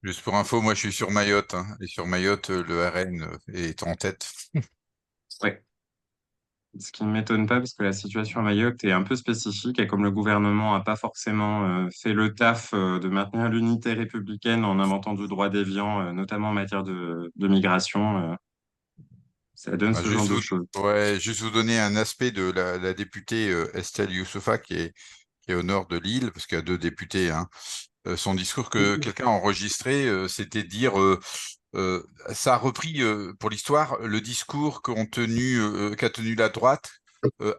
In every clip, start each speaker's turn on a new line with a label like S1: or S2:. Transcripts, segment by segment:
S1: Juste pour info, moi je suis sur Mayotte, hein, et sur Mayotte, le RN est en tête.
S2: Ouais. Ce qui ne m'étonne pas, parce que la situation à Mayotte est un peu spécifique, et comme le gouvernement n'a pas forcément fait le taf de maintenir l'unité républicaine en inventant du droit déviant, notamment en matière de migration, ça donne
S1: Bah,
S2: ce genre de choses.
S1: ouais, juste vous donner un aspect de la députée Estelle Youssoufa qui est au nord de l'île, parce qu'il y a deux députés, hein. Son discours que quelqu'un a enregistré, c'était de dire ça a repris pour l'histoire le discours qu'a tenu la droite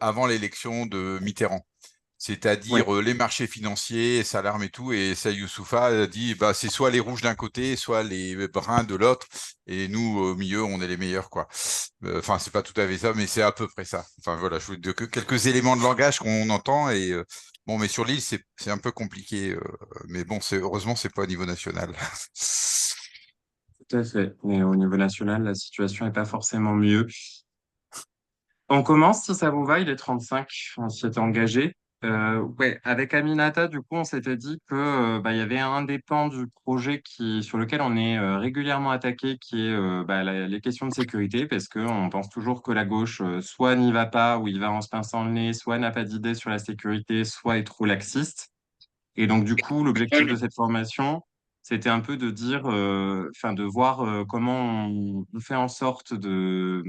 S1: avant l'élection de Mitterrand.
S2: Oui,
S1: C'est-à-dire les marchés financiers, Salarm et tout, et ça Youssoufa a dit bah c'est soit les rouges d'un côté, soit les bruns de l'autre, et nous au milieu on est les meilleurs quoi. Enfin c'est pas tout à fait ça, mais c'est à peu près ça. Enfin voilà, je vous dis que quelques éléments de langage qu'on entend et bon mais sur l'île c'est un peu compliqué, mais bon c'est heureusement c'est pas au niveau national.
S2: tout à fait. Mais au niveau national, la situation n'est pas forcément mieux. On commence, si ça vous va, il est 35, on s'y était engagé. Ouais, avec Aminata, du coup, on s'était dit que il y avait un des pans du projet sur lequel on est régulièrement attaqué, qui est les questions de sécurité, parce qu'on pense toujours que la gauche, soit n'y va pas, ou il va en se pinçant le nez, soit n'a pas d'idée sur la sécurité, soit est trop laxiste. Et donc, du coup, l'objectif de cette formation, c'était un peu de dire, de voir comment on fait en sorte de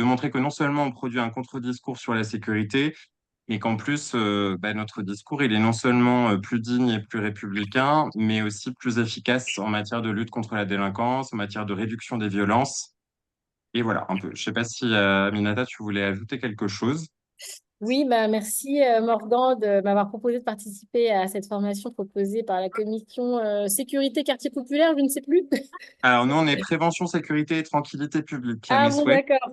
S2: montrer que non seulement on produit un contre-discours sur la sécurité, mais qu'en plus, notre discours, il est non seulement plus digne et plus républicain, mais aussi plus efficace en matière de lutte contre la délinquance, en matière de réduction des violences. Et voilà, un peu. Je sais pas si, Aminata, tu voulais ajouter quelque chose.
S3: Oui, bah, merci Morgan de m'avoir proposé de participer à cette formation proposée par la commission sécurité quartier populaire, je ne sais plus.
S2: Alors, nous, on est prévention, sécurité et tranquillité publique à
S3: Ah
S2: mes
S3: bon,
S2: souhaits.
S3: d'accord.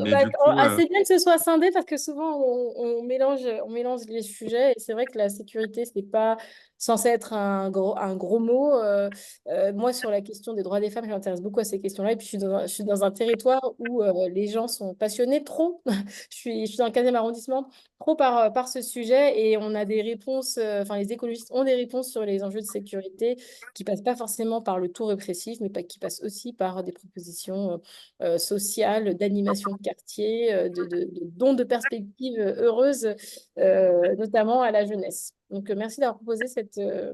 S2: Mais
S3: Bah,
S2: du coup,
S3: assez bien que ce soit scindé parce que souvent on mélange les sujets et c'est vrai que la sécurité, c'est pas censé être un gros mot. Moi, sur la question des droits des femmes, je m'intéresse beaucoup à ces questions-là et puis je suis dans un territoire où les gens sont passionnés trop. Je suis dans le 15e arrondissement, trop par ce sujet et on a des réponses, enfin les écologistes ont des réponses sur les enjeux de sécurité qui passent pas forcément par le tout répressif, mais qui passent aussi par des propositions sociale, d'animation de quartier, de dons de perspectives heureuses, notamment à la jeunesse. Donc, merci d'avoir proposé cette
S2: et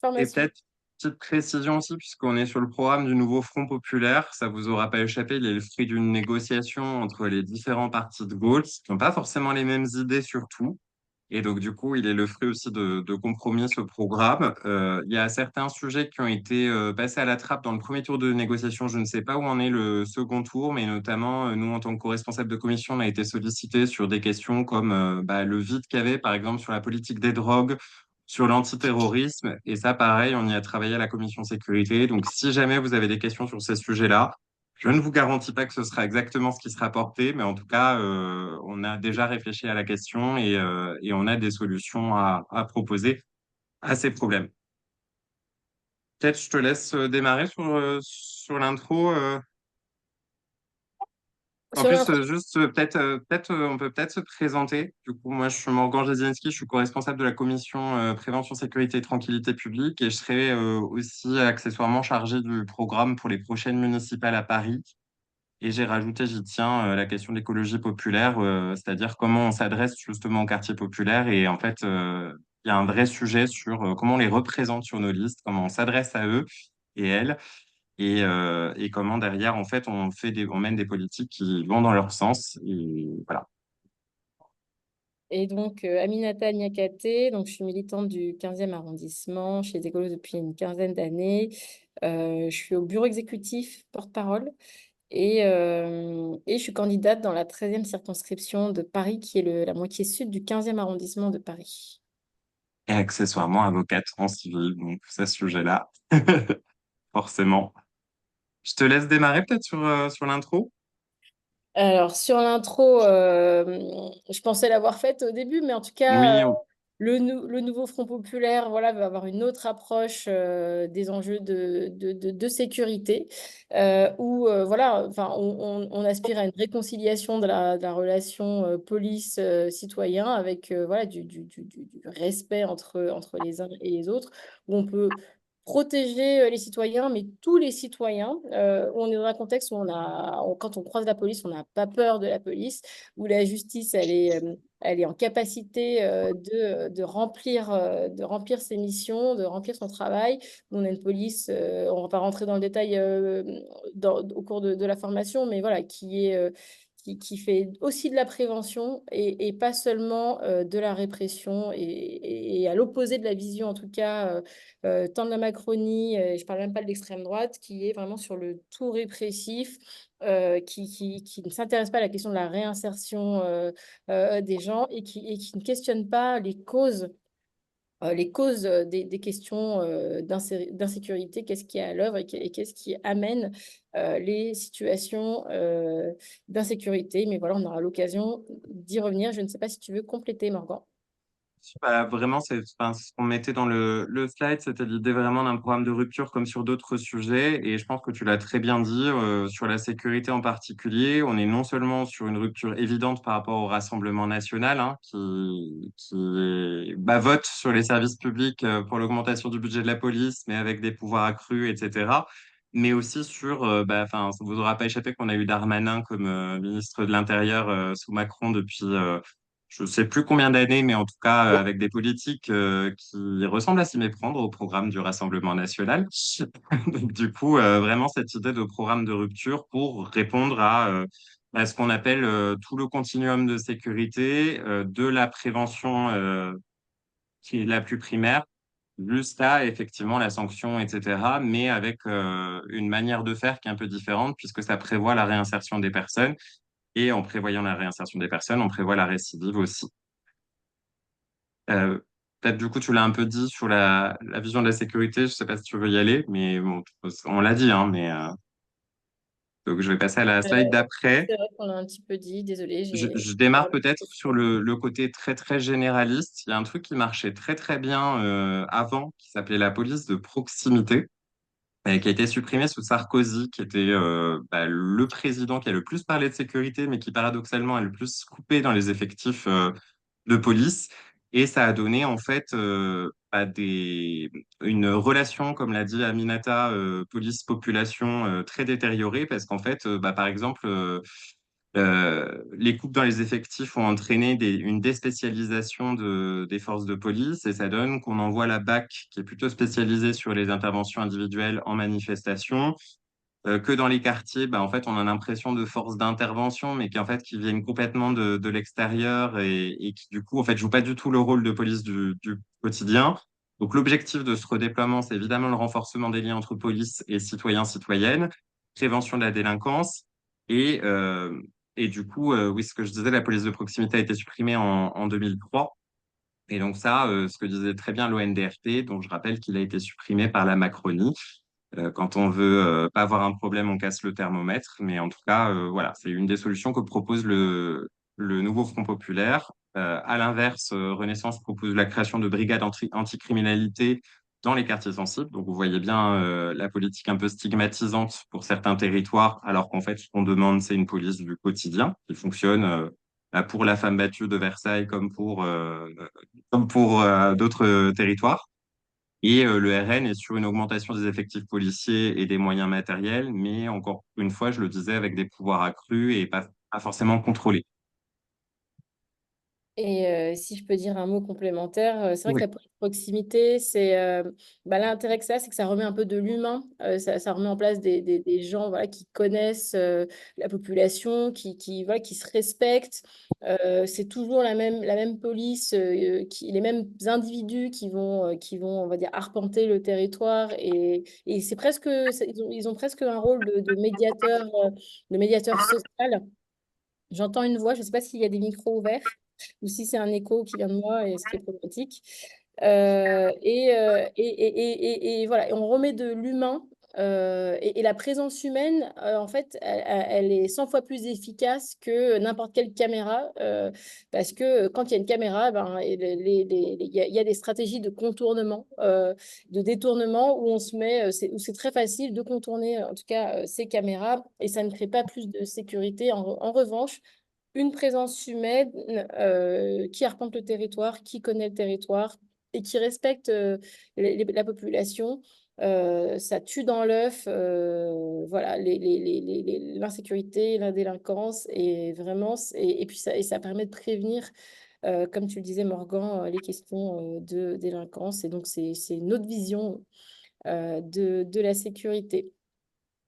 S3: formation.
S2: peut-être petite précision aussi, puisqu'on est sur le programme du nouveau Front populaire, ça vous aura pas échappé, il est le fruit d'une négociation entre les différents partis de gauche qui n'ont pas forcément les mêmes idées sur tout. Et donc, du coup, il est le fruit aussi de compromis, ce programme. Il y a certains sujets qui ont été passés à la trappe dans le premier tour de négociation. Je ne sais pas où en est le second tour, mais notamment, nous, en tant que co-responsable de commission, on a été sollicités sur des questions comme le vide qu'il y avait, par exemple, sur la politique des drogues, sur l'antiterrorisme. Et ça, pareil, on y a travaillé à la commission sécurité. Donc, si jamais vous avez des questions sur ces sujets-là, je ne vous garantis pas que ce sera exactement ce qui sera porté, mais en tout cas, on a déjà réfléchi à la question et on a des solutions à proposer à ces problèmes. Peut-être je te laisse démarrer sur l'intro. En
S3: Sur
S2: plus,
S3: l'intro,
S2: on peut peut-être se présenter. Du coup, moi, je suis Morgan Jasinski, je suis co-responsable de la commission prévention, sécurité et tranquillité publique et je serai aussi accessoirement chargé du programme pour les prochaines municipales à Paris. Et j'ai rajouté, j'y tiens, la question de l'écologie populaire, c'est-à-dire comment on s'adresse justement aux quartiers populaires. Et en fait, il y a un vrai sujet sur comment on les représente sur nos listes, comment on s'adresse à eux et elles, et comment derrière, en fait, on mène des politiques qui vont dans leur sens. Et voilà.
S3: et donc Aminata Niakate, donc je suis militante du 15e arrondissement chez les écolos depuis une quinzaine d'années. Je suis au bureau exécutif porte-parole et je suis candidate dans la 13e circonscription de Paris, qui est la moitié sud du 15e arrondissement de Paris.
S2: Et accessoirement avocate en civil, donc c'est ce sujet-là, forcément. Je te laisse démarrer peut-être sur l'intro.
S3: Alors, sur l'intro, je pensais l'avoir faite au début, mais en tout cas,
S2: Oui,
S3: le nouveau Front populaire, voilà, va avoir une autre approche des enjeux de sécurité, où voilà, enfin, on aspire à une réconciliation de la relation police-citoyen avec voilà, du respect entre les uns et les autres, où on peut protéger les citoyens, mais tous les citoyens. On est dans un contexte où quand on croise la police, on n'a pas peur de la police, où la justice, elle est en capacité de remplir ses missions, de remplir son travail. On a une police, on ne va pas rentrer dans le détail au cours de la formation, mais voilà, qui fait aussi de la prévention et pas seulement de la répression et à l'opposé de la vision, en tout cas, tant de la Macronie, je ne parle même pas de l'extrême droite, qui est vraiment sur le tout répressif, qui ne s'intéresse pas à la question de la réinsertion des gens et qui ne questionne pas les causes des questions d'insécurité, qu'est-ce qui est à l'œuvre et qu'est-ce qui amène les situations d'insécurité. Mais voilà, on aura l'occasion d'y revenir. Je ne sais pas si tu veux compléter, Morgan.
S2: Bah, vraiment, enfin, ce qu'on mettait dans le slide, c'était l'idée vraiment d'un programme de rupture comme sur d'autres sujets. Et je pense que tu l'as très bien dit, sur la sécurité en particulier, on est non seulement sur une rupture évidente par rapport au Rassemblement national, hein, qui bah, vote sur les services publics pour l'augmentation du budget de la police, mais avec des pouvoirs accrus, etc. Mais aussi sur, bah, enfin, ça ne vous aura pas échappé qu'on a eu Darmanin comme ministre de l'Intérieur sous Macron depuis je ne sais plus combien d'années, mais en tout cas avec des politiques qui ressemblent à s'y méprendre au programme du Rassemblement national. Donc, du coup, vraiment cette idée de programme de rupture pour répondre à ce qu'on appelle tout le continuum de sécurité, de la prévention qui est la plus primaire, jusqu'à effectivement la sanction, etc., mais avec une manière de faire qui est un peu différente, puisque ça prévoit la réinsertion des personnes. Et en prévoyant la réinsertion des personnes, on prévoit la récidive aussi. Euh, Peut-être du coup, tu l'as un peu dit sur la vision de la sécurité. Je ne sais pas si tu veux y aller, mais bon, on l'a dit, hein, mais donc je vais passer à la
S3: Euh,
S2: slide d'après.
S3: c'est vrai qu'on l'a un petit peu dit, désolée,
S2: Je démarre peut-être sur le côté très très généraliste. Il y a un truc qui marchait très très bien avant, qui s'appelait la police de proximité, et qui a été supprimée sous Sarkozy, qui était bah, le président qui a le plus parlé de sécurité, mais qui paradoxalement a le plus coupé dans les effectifs de police. Et ça a donné en fait une relation, comme l'a dit Aminata, police-population très détériorée, parce qu'en fait, bah, par exemple, les coupes dans les effectifs ont entraîné une déspécialisation des forces de police et ça donne qu'on envoie la BAC qui est plutôt spécialisée sur les interventions individuelles en manifestation, que dans les quartiers, bah, en fait, on a l'impression de forces d'intervention, mais qui viennent complètement de l'extérieur et qui, du coup, en fait, jouent pas du tout le rôle de police du quotidien. Donc, l'objectif de ce redéploiement, c'est évidemment le renforcement des liens entre police et citoyens-citoyennes, prévention de la délinquance et, euh, et du coup, oui, ce que je disais, la police de proximité a été supprimée en 2003. Et donc ça, ce que disait très bien l'ONDRP, dont je rappelle qu'il a été supprimé par la Macronie. Quand on veut pas avoir un problème, on casse le thermomètre. Mais en tout cas, voilà, c'est une des solutions que propose le nouveau Front populaire. À l'inverse, Renaissance propose la création de brigades anticriminalité dans les quartiers sensibles. Donc vous voyez bien la politique un peu stigmatisante pour certains territoires, alors qu'en fait, ce qu'on demande, c'est une police du quotidien qui fonctionne bah, pour la femme battue de Versailles comme pour d'autres territoires. Et le RN est sur une augmentation des effectifs policiers et des moyens matériels, mais encore une fois, je le disais, avec des pouvoirs accrus et pas forcément contrôlés.
S3: Et si je peux dire un mot complémentaire, c'est vrai que
S2: Oui.
S3: la proximité, l'intérêt que ça, c'est que ça remet un peu de l'humain, ça remet en place des gens voilà, qui connaissent la population, voilà, qui se respectent. C'est toujours la même police, les mêmes individus qui vont, on va dire, arpenter le territoire. Et ils ont presque un rôle de médiateur social. J'entends une voix, je ne sais pas s'il y a des micros ouverts ou si c'est un écho qui vient de moi et ce qui est problématique. Et voilà, et on remet de l'humain et la présence humaine, en fait, elle est 100 fois plus efficace que n'importe quelle caméra parce que quand il y a une caméra, ben, il y a des stratégies de contournement, de détournement où on se met, où c'est très facile de contourner en tout cas ces caméras et ça ne crée pas plus de sécurité. En revanche, une présence humaine qui arpente le territoire, qui connaît le territoire et qui respecte la population. Ça tue dans l'œuf, voilà, l'insécurité, la délinquance, et vraiment, et puis ça permet de prévenir, comme tu le disais, Morgan, les questions de délinquance. Et donc, c'est une autre vision de la sécurité.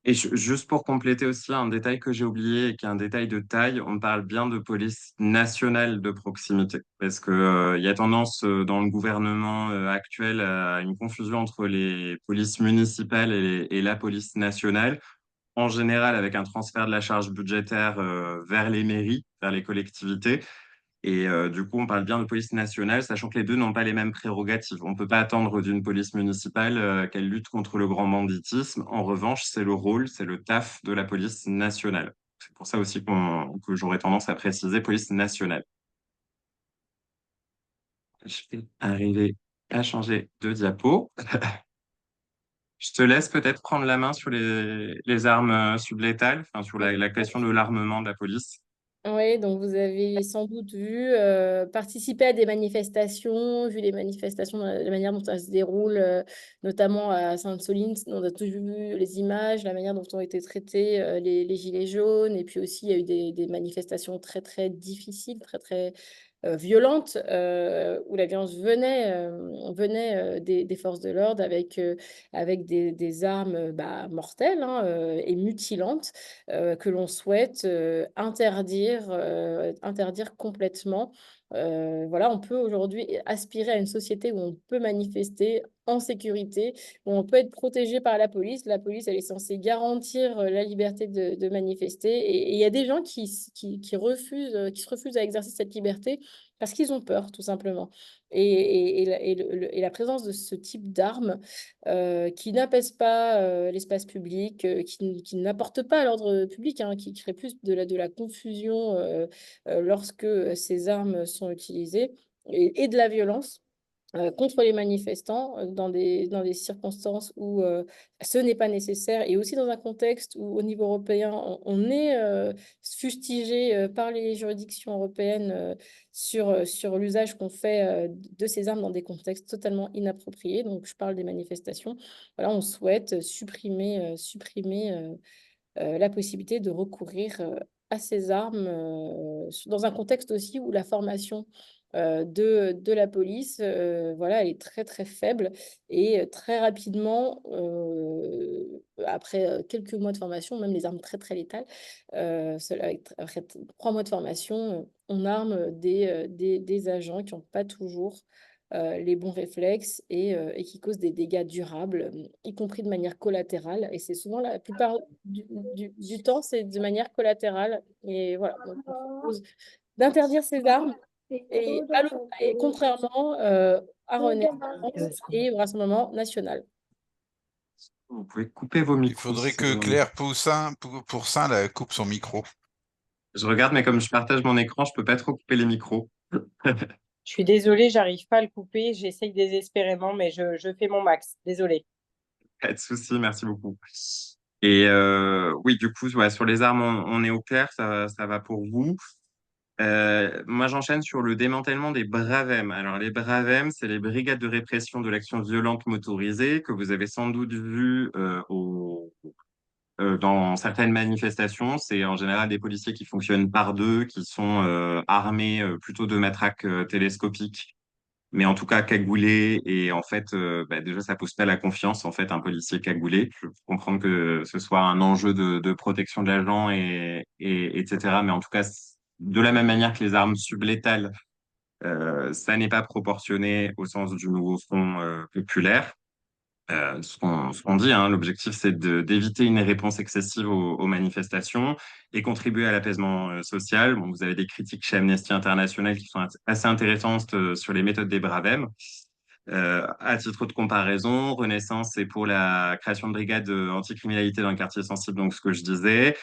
S2: Et juste pour compléter aussi un détail que j'ai oublié et qui est un détail de taille, on parle bien de police nationale de proximité. Parce que, il y a tendance dans le gouvernement actuel à une confusion entre les polices municipales et la police nationale. En général, avec un transfert de la charge budgétaire vers les mairies, vers les collectivités. Et du coup, on parle bien de police nationale, sachant que les deux n'ont pas les mêmes prérogatives. On ne peut pas attendre d'une police municipale qu'elle lutte contre le grand banditisme. En revanche, c'est le rôle, c'est le taf de la police nationale. C'est pour ça aussi que j'aurais tendance à préciser police nationale. Je vais arriver à changer de diapo. Je te laisse peut-être prendre la main sur les armes sublétales, enfin sur la question de l'armement de la police.
S3: Oui, donc vous avez sans doute vu participer à des manifestations, vu les manifestations, la manière dont elles se déroulent, notamment à Sainte-Soline. On a tous vu les images, la manière dont ont été traités les gilets jaunes. Et puis aussi, il y a eu des manifestations très, très difficiles, très, très violentes, où la violence venait des forces de l'ordre avec des armes mortelles, hein, et mutilantes, que l'on souhaite interdire complètement. Voilà, on peut aujourd'hui aspirer à une société où on peut manifester en sécurité, où on peut être protégé par la police. La police, elle est censée garantir la liberté de manifester. Et il y a des gens qui refusent, qui se refusent à exercer cette liberté parce qu'ils ont peur, tout simplement. Et la présence de ce type d'armes qui n'apaise pas l'espace public, qui n'apporte pas à l'ordre public, hein, qui crée plus de la confusion lorsque ces armes sont utilisées, et de la violence contre les manifestants dans des circonstances où ce n'est pas nécessaire, et aussi dans un contexte où au niveau européen, on est fustigé par les juridictions européennes sur l'usage qu'on fait de ces armes dans des contextes totalement inappropriés. Donc, je parle des manifestations. Voilà, on souhaite supprimer la possibilité de recourir à ces armes dans un contexte aussi où la formation de la police, voilà, elle est très très faible. Et très rapidement, après quelques mois de formation, même les armes très très létales, après 3 mois de formation, on arme des agents qui n'ont pas toujours les bons réflexes, et qui causent des dégâts durables, y compris de manière collatérale. Et c'est souvent la plupart du temps, c'est de manière collatérale. Et voilà, donc on propose d'interdire ces armes, et contrairement à Renaissance et au Rassemblement national.
S2: Vous pouvez couper vos
S1: Il
S2: micros
S1: faudrait
S2: si
S1: que
S2: vous en avez.
S1: Claire Pourcin coupe son micro.
S2: Je regarde, mais comme je partage mon écran, je peux pas trop couper les micros.
S4: Je suis désolée, j'arrive pas à le couper. J'essaye désespérément, mais je fais mon max. Désolée.
S2: Pas de souci, merci beaucoup. Et oui, du coup, ouais, sur les armes, on est au clair, ça va pour vous. Moi, j'enchaîne sur le démantèlement des BRAVEM. Alors, les BRAVEM, c'est les brigades de répression de l'action violente motorisée que vous avez sans doute vu dans certaines manifestations. C'est en général des policiers qui fonctionnent par deux, qui sont armés plutôt de matraques télescopiques, mais en tout cas cagoulés. Et en fait, déjà, ça pose pas la confiance, en fait, un policier cagoulé. Je peux comprendre que ce soit un enjeu de protection de l'agent, etc. Mais en tout cas, de la même manière que les armes sublétales, ça n'est pas proportionné au sens du nouveau front populaire. Ce qu'on dit, hein, l'objectif, c'est d'éviter une réponse excessive aux manifestations et contribuer à l'apaisement social. Bon, vous avez des critiques chez Amnesty International qui sont assez intéressantes sur les méthodes des Bravem. À titre de comparaison, Renaissance, c'est pour la création de brigades anticriminalité dans le quartier sensible, donc ce que je disais.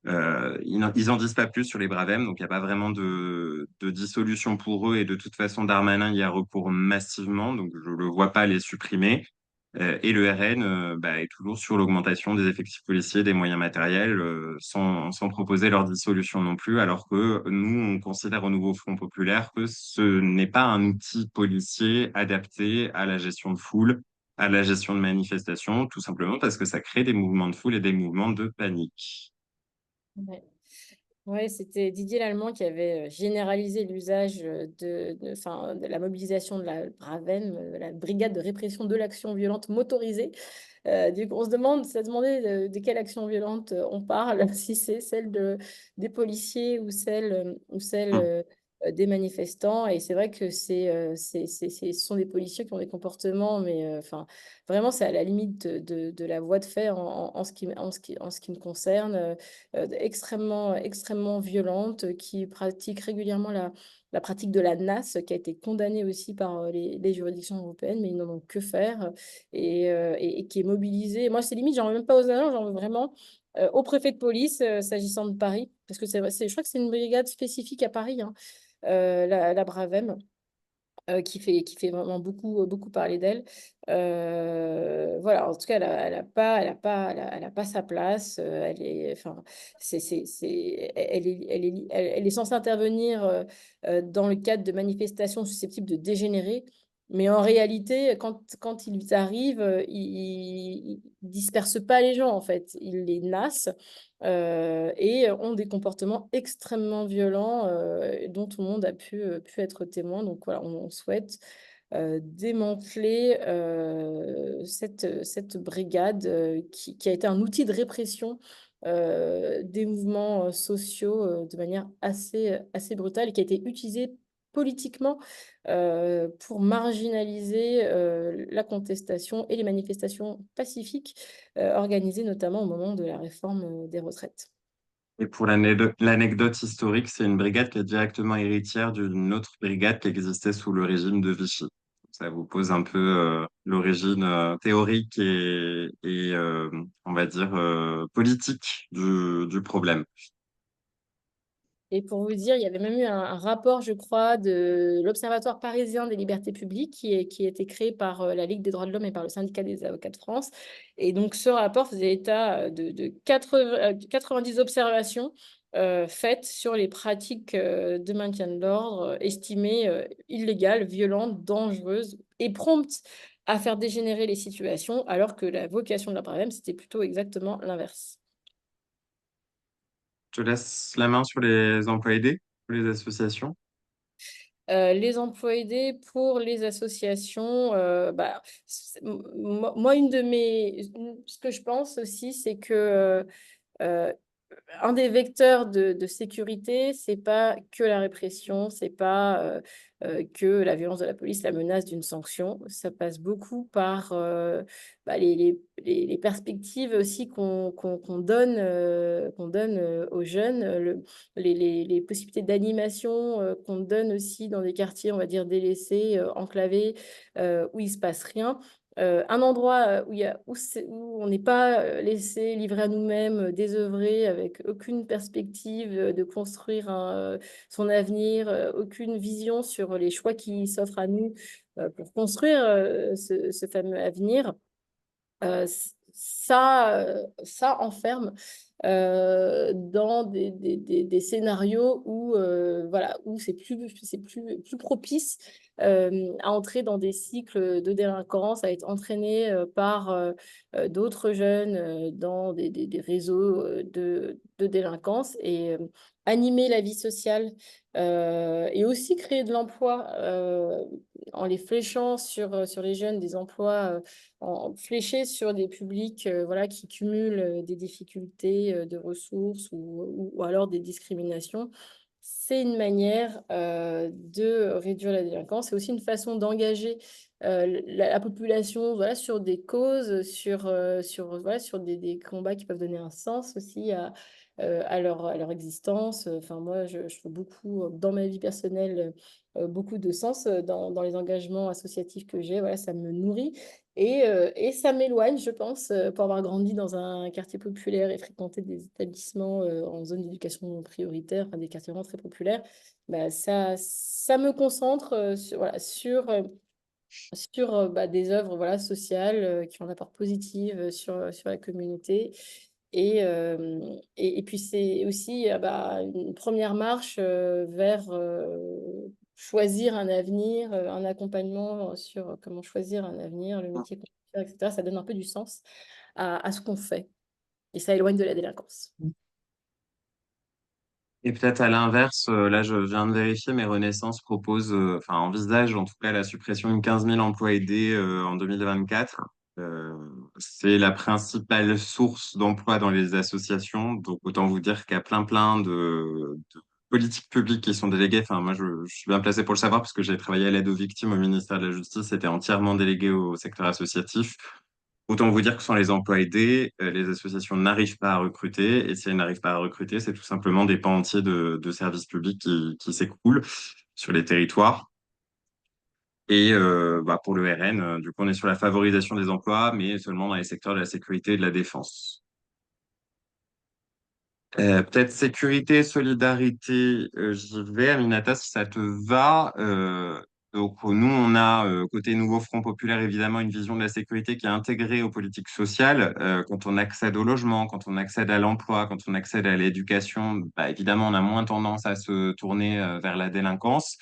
S2: Ils en disent pas plus sur les Bravem, donc il n'y a pas vraiment de dissolution pour eux, et de toute façon, Darmanin y a recours massivement, donc je ne le vois pas les supprimer. Et le RN est toujours sur l'augmentation des effectifs policiers, des moyens matériels, sans proposer leur dissolution non plus, alors que nous, on considère au nouveau Front populaire que ce n'est pas un outil policier adapté à la gestion de foule. à la gestion de manifestations, tout simplement parce que ça crée des mouvements de foule et des mouvements de panique.
S3: Ouais. Ouais, c'était Didier Lallemand qui avait généralisé l'usage enfin, de la mobilisation de la Braven, la brigade de répression de l'action violente motorisée. Du coup, on se demandait de quelle action violente on parle, si c'est celle des policiers ou celle
S2: Mm.
S3: des manifestants. Et c'est vrai que ce sont des policiers qui ont des comportements, mais enfin, vraiment, c'est à la limite de la voie de fait en ce qui me concerne, extrêmement violente, qui pratique régulièrement la pratique de la NAS, qui a été condamnée aussi par les juridictions européennes, mais ils n'en ont que faire et qui est mobilisé. Moi, c'est limite, j'en veux même pas aux agents, j'en veux vraiment au préfet de police, s'agissant de Paris, parce que je crois que c'est une brigade spécifique à Paris, hein, la Bravem, qui fait vraiment beaucoup parler d'elle. Voilà, en tout cas, elle a pas sa place. Enfin, elle est censée intervenir dans le cadre de manifestations susceptibles de dégénérer. Mais en réalité, quand ils arrivent, ils dispersent pas les gens, en fait. Ils les nassent et ont des comportements extrêmement violents dont tout le monde a pu être témoin. Donc voilà, on souhaite démanteler cette brigade qui a été un outil de répression des mouvements sociaux de manière assez brutale et qui a été utilisé politiquement pour marginaliser la contestation et les manifestations pacifiques organisées notamment au moment de la réforme des retraites.
S2: Et pour l'anecdote historique, c'est une brigade qui est directement héritière d'une autre brigade qui existait sous le régime de Vichy. Ça vous pose un peu l'origine théorique et on va dire politique du problème.
S3: Et pour vous dire, il y avait même eu un rapport, je crois, de l'Observatoire parisien des libertés publiques qui a été créé par la Ligue des droits de l'homme et par le Syndicat des avocats de France. Et donc, ce rapport faisait état de 90 observations faites sur les pratiques de maintien de l'ordre estimées illégales, violentes, dangereuses et promptes à faire dégénérer les situations, alors que la vocation de la PAREM, c'était plutôt exactement l'inverse.
S2: Je te laisse la main sur les emplois aidés, pour les associations.
S3: Les emplois aidés pour les associations, bah, moi, ce que je pense aussi, c'est que euh, un des vecteurs de sécurité, c'est pas que la répression, c'est pas que la violence de la police, la menace d'une sanction. Ça passe beaucoup par bah, les perspectives aussi qu'on donne aux jeunes, les possibilités d'animation qu'on donne aussi dans des quartiers, on va dire, délaissés, enclavés, où il se passe rien. Un endroit où on n'est pas laissé livrer à nous-mêmes, désœuvrés, avec aucune perspective de construire son avenir, aucune vision sur les choix qui s'offrent à nous pour construire ce fameux avenir. Ça enferme dans des scénarios où, voilà, où c'est plus propice à entrer dans des cycles de délinquance, à être entraîné par d'autres jeunes dans des réseaux de délinquance et animer la vie sociale et aussi créer de l'emploi en les fléchant sur les jeunes, des emplois fléchés sur des publics voilà, qui cumulent des difficultés de ressources ou alors des discriminations. C'est une manière de réduire la délinquance. C'est aussi une façon d'engager la population voilà, sur des causes, voilà, sur des combats qui peuvent donner un sens aussi à leur existence. Enfin, moi, je trouve beaucoup, dans ma vie personnelle, beaucoup de sens dans les engagements associatifs que j'ai. Voilà, ça me nourrit. Et ça m'éloigne, je pense, pour avoir grandi dans un quartier populaire et fréquenter des établissements en zone d'éducation prioritaire, enfin, des quartiers vraiment très populaires. Bah, ça me concentre voilà, sur bah, des œuvres voilà, sociales qui ont un apport positif sur la communauté. Et puis c'est aussi bah, une première marche vers choisir un avenir, un accompagnement sur comment choisir un avenir, le métier. etc., ça donne un peu du sens à ce qu'on fait. Et ça éloigne de la délinquance.
S2: Et peut-être à l'inverse, là je viens de vérifier, mais Renaissance propose, enfin envisage en tout cas la suppression de 15 000 emplois aidés en 2024. Euh, c'est la principale source d'emploi dans les associations, donc autant vous dire qu'il y a plein de politiques publiques qui sont déléguées. Enfin moi je suis bien placé pour le savoir parce que j'ai travaillé à l'aide aux victimes au ministère de la Justice, c'était entièrement délégué au secteur associatif. Autant vous dire que sans les emplois aidés, les associations n'arrivent pas à recruter. Et si elles n'arrivent pas à recruter, c'est tout simplement des pans entiers de services publics qui s'écroulent sur les territoires. Et pour le RN, du coup, on est sur la favorisation des emplois, mais seulement dans les secteurs de la sécurité et de la défense. Peut-être sécurité, solidarité, j'y vais, Aminata, si ça te va. Donc, nous, on a, côté Nouveau Front Populaire, évidemment, une vision de la sécurité qui est intégrée aux politiques sociales. Quand on accède au logement, quand on accède à l'emploi, quand on accède à l'éducation, bah, évidemment, on a moins tendance à se tourner vers la délinquance.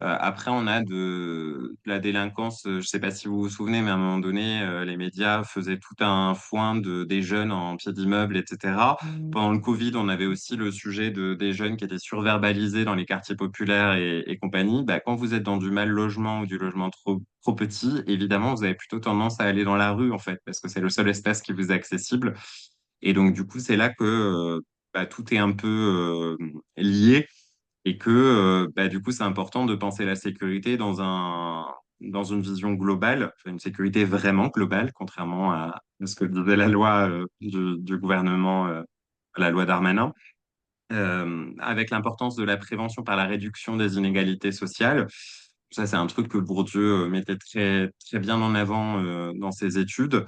S2: Après, on a de la délinquance, je ne sais pas si vous vous souvenez, mais à un moment donné, les médias faisaient tout un foin des jeunes en pied d'immeuble, etc. Pendant le Covid, on avait aussi le sujet des jeunes qui étaient surverbalisés dans les quartiers populaires et compagnie. Bah, quand vous êtes dans du mal logement ou du logement trop petit, évidemment, vous avez plutôt tendance à aller dans la rue, en fait, parce que c'est le seul espace qui vous est accessible. Et donc, du coup, c'est là que tout est un peu lié et que du coup, c'est important de penser la sécurité dans une vision globale, enfin, une sécurité vraiment globale, contrairement à ce que disait la loi du gouvernement, la loi Darmanin, avec l'importance de la prévention par la réduction des inégalités sociales. Ça, c'est un truc que Bourdieu mettait très bien en avant dans ses études.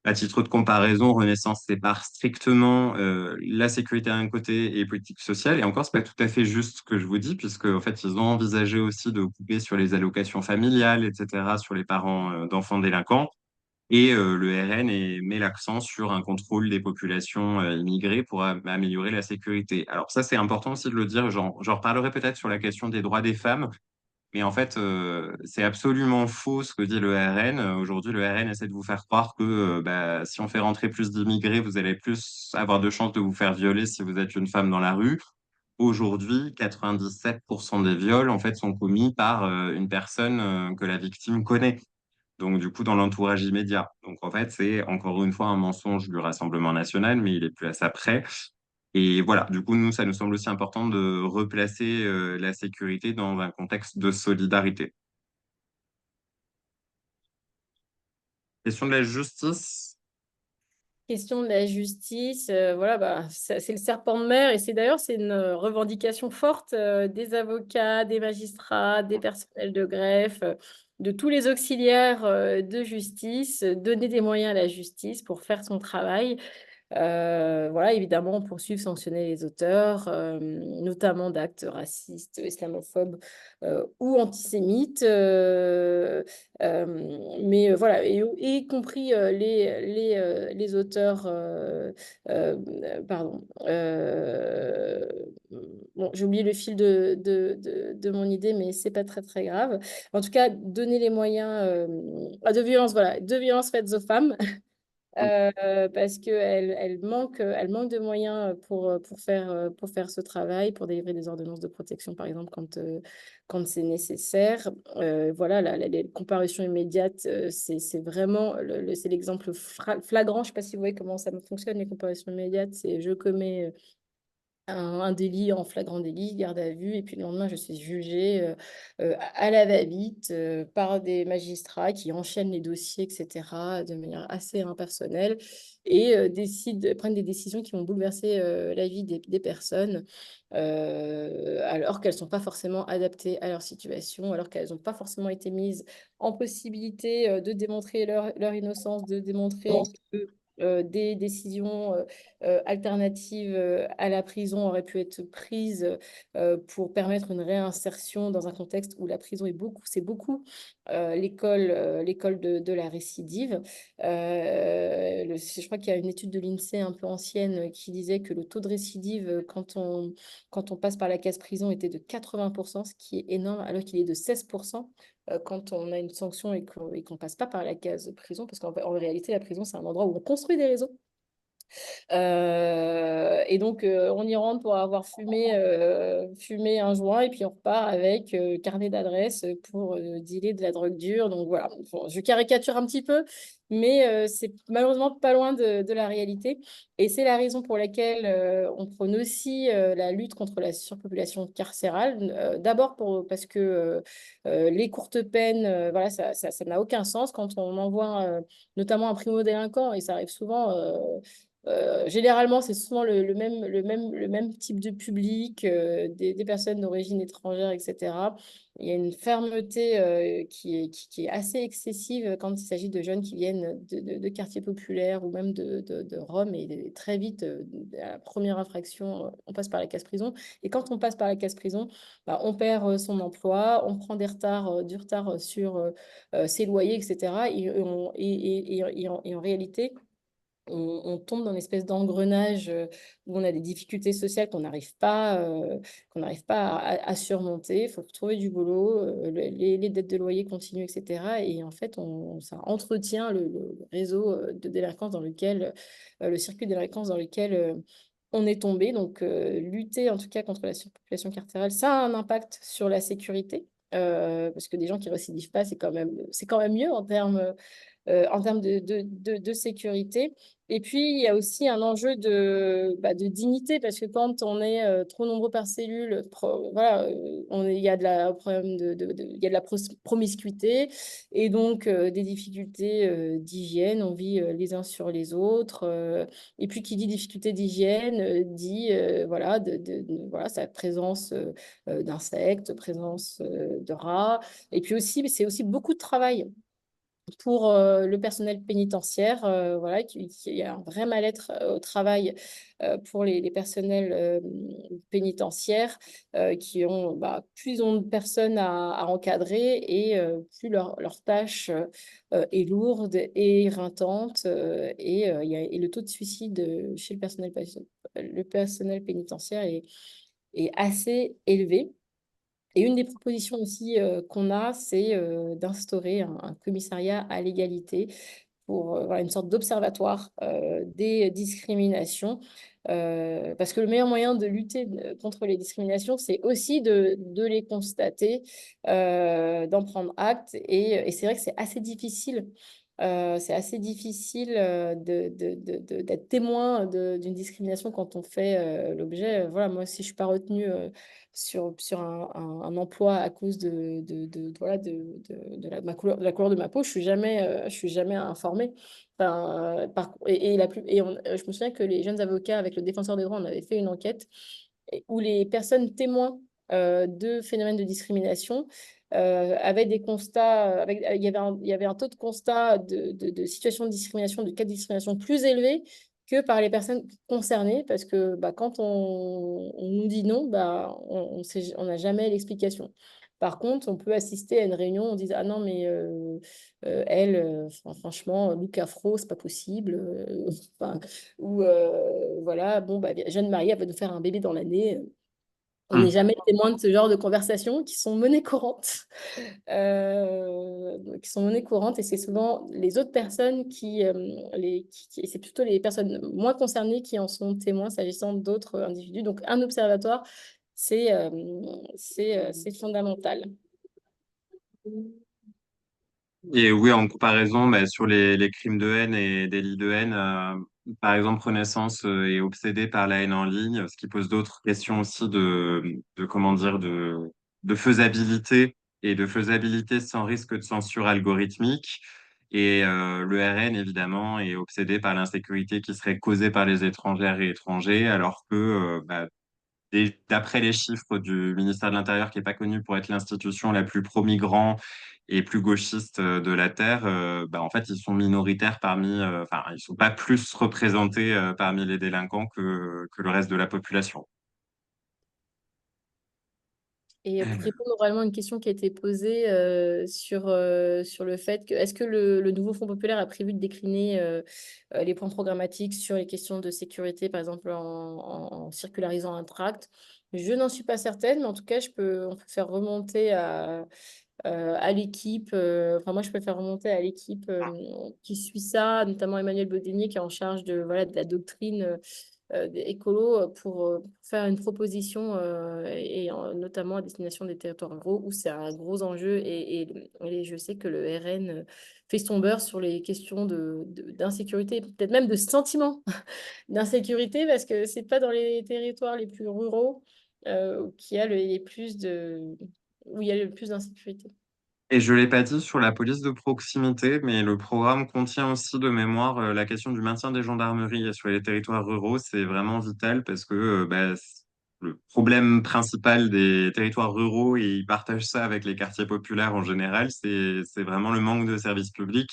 S2: À titre de comparaison, Renaissance sépare strictement la sécurité d'un côté et les politiques sociales. Et encore, c'est pas tout à fait juste ce que je vous dis, puisque en fait, ils ont envisagé aussi de couper sur les allocations familiales, etc., sur les parents d'enfants délinquants. Et le RN met l'accent sur un contrôle des populations immigrées pour améliorer la sécurité. Alors ça, c'est important aussi de le dire. J'en reparlerai peut-être sur la question des droits des femmes. Mais en fait, c'est absolument faux ce que dit le RN. Aujourd'hui, le RN essaie de vous faire croire que si on fait rentrer plus d'immigrés, vous allez plus avoir de chances de vous faire violer si vous êtes une femme dans la rue. Aujourd'hui, 97% des viols en fait sont commis par une personne que la victime connaît. Donc, du coup, dans l'entourage immédiat. Donc, en fait, c'est encore une fois un mensonge du Rassemblement national, mais il est plus à ça près. Et voilà, du coup, nous, ça nous semble aussi important de replacer la sécurité dans un contexte de solidarité. Question de la justice.
S3: Question de la justice, voilà, bah, c'est le serpent de mer et c'est une revendication forte des avocats, des magistrats, des personnels de greffe, de tous les auxiliaires de justice, donner des moyens à la justice pour faire son travail. Voilà, évidemment, poursuivre, sanctionner les auteurs, notamment d'actes racistes, islamophobes ou antisémites. Voilà, et y compris les auteurs, pardon, bon, j'ai oublié le fil de mon idée, mais c'est pas très grave. En tout cas, donner les moyens de violence, voilà, de violences faites aux femmes. Parce qu'elle manque de moyens pour faire ce travail, pour délivrer des ordonnances de protection, par exemple, quand c'est nécessaire. Voilà, les comparutions immédiates, c'est vraiment c'est l'exemple flagrant. Je ne sais pas si vous voyez comment ça fonctionne, les comparutions immédiates. C'est je commets un délit en flagrant délit, garde à vue, et puis le lendemain, je suis jugée à la va-vite par des magistrats qui enchaînent les dossiers, etc., de manière assez impersonnelle, et prennent des décisions qui vont bouleverser la vie des personnes, alors qu'elles ne sont pas forcément adaptées à leur situation, alors qu'elles n'ont pas forcément été mises en possibilité de démontrer leur innocence, de démontrer que des décisions alternatives à la prison auraient pu être prises pour permettre une réinsertion dans un contexte où la prison c'est beaucoup l'école de la récidive. Je crois qu'il y a une étude de l'INSEE un peu ancienne qui disait que le taux de récidive quand on passe par la case prison était de 80%, ce qui est énorme, alors qu'il est de 16% quand on a une sanction et qu'on passe pas par la case prison, parce qu'en réalité, la prison, c'est un endroit où on construit des réseaux. Et donc, on y rentre pour avoir fumé un joint et puis on repart avec carnet d'adresses pour dealer de la drogue dure. Donc voilà, bon, je caricature un petit peu, mais c'est malheureusement pas loin de la réalité. Et c'est la raison pour laquelle on prône aussi la lutte contre la surpopulation carcérale. D'abord parce que les courtes peines, voilà, ça n'a aucun sens quand on envoie notamment un primo-délinquant, et ça arrive souvent. Généralement, c'est souvent le même type de public, des personnes d'origine étrangère, etc. Il y a une fermeté qui est assez excessive quand il s'agit de jeunes qui viennent de quartiers populaires ou même de Rome. Et très vite, à la première infraction, on passe par la case prison. Et quand on passe par la case prison, bah, on perd son emploi, on prend du retard sur ses loyers, etc. Et en réalité, on tombe dans une espèce d'engrenage où on a des difficultés sociales qu'on n'arrive pas à surmonter. Il faut trouver du boulot, les dettes de loyer continuent, etc. Et en fait, ça entretient le réseau de délinquance dans lequel, le circuit de délinquance dans lequel on est tombé. Donc, lutter en tout cas contre la surpopulation carcérale, ça a un impact sur la sécurité. Parce que des gens qui récidivent pas, c'est quand même mieux en termes de sécurité. Et puis, il y a aussi un enjeu de dignité, parce que quand on est trop nombreux par cellule, voilà, il y a problème il y a de la promiscuité, et donc des difficultés d'hygiène. On vit les uns sur les autres. Et puis, qui dit difficulté d'hygiène, dit voilà, voilà, sa présence d'insectes, présence de rats. Et puis aussi, c'est aussi beaucoup de travail pour le personnel pénitentiaire, voilà, qui y a un vrai mal-être au travail pour les personnels pénitentiaires qui ont, plus ils ont de personnes à encadrer et plus leur tâche est lourde et éreintante et le taux de suicide chez le personnel pénitentiaire est assez élevé. Et une des propositions aussi qu'on a, c'est d'instaurer un commissariat à l'égalité pour voilà, une sorte d'observatoire des discriminations. Parce que le meilleur moyen de lutter contre les discriminations, c'est aussi de les constater, d'en prendre acte. Et c'est vrai que c'est assez difficile. C'est assez difficile d'être témoin d'une discrimination quand on fait l'objet. Voilà, moi, si je ne suis pas retenue sur un emploi à cause voilà, de la couleur de ma peau, je suis jamais informée. Enfin, je me souviens que les jeunes avocats, avec le défenseur des droits, on avait fait une enquête où les personnes témoins de phénomènes de discrimination avaient des constats, il y avait un taux de constat de situation de discrimination, de cas de discrimination plus élevé que par les personnes concernées, parce que quand on nous dit non, on n'a jamais l'explication. Par contre, on peut assister à une réunion, on dit ah non, mais elle, franchement, look afro, c'est pas possible. Enfin, ou voilà, bon, Jeanne Marie, elle va nous faire un bébé dans l'année. On n'est jamais témoin de ce genre de conversations qui sont monnaie courante. Qui sont monnaie courante, et c'est souvent les autres personnes c'est plutôt les personnes moins concernées qui en sont témoins s'agissant d'autres individus. Donc, un observatoire, c'est fondamental.
S2: Et oui, en comparaison, sur les crimes de haine et délits de haine, par exemple, Renaissance est obsédée par la haine en ligne, ce qui pose d'autres questions aussi comment dire, de faisabilité et de faisabilité sans risque de censure algorithmique. Et le RN, évidemment, est obsédé par l'insécurité qui serait causée par les étrangères et étrangers, alors que d'après les chiffres du ministère de l'Intérieur, qui n'est pas connu pour être l'institution la plus pro-migrant et plus gauchiste de la Terre, en fait, ils sont minoritaires enfin, ils sont pas plus représentés parmi les délinquants que le reste de la population.
S3: Et pour répondre oralement à une question qui a été posée sur le fait que est-ce que le nouveau Fonds populaire a prévu de décliner les points programmatiques sur les questions de sécurité, par exemple en circularisant un tract? Je n'en suis pas certaine, mais en tout cas, on peut faire remonter à l'équipe. Enfin, moi, je peux faire remonter à l'équipe qui suit ça, notamment Emmanuel Bodinier, qui est en charge voilà, de la doctrine des écolos pour faire une proposition, notamment à destination des territoires ruraux, où c'est un gros enjeu. Et je sais que le RN fait son beurre sur les questions d'insécurité, peut-être même de sentiment d'insécurité, parce que c'est pas dans les territoires les plus ruraux qu'il y a où il y a le plus d'insécurité.
S2: Et je l'ai pas dit sur la police de proximité, mais le programme contient aussi de mémoire la question du maintien des gendarmeries sur les territoires ruraux. C'est vraiment vital parce que le problème principal des territoires ruraux, et ils partagent ça avec les quartiers populaires en général, c'est vraiment le manque de services publics.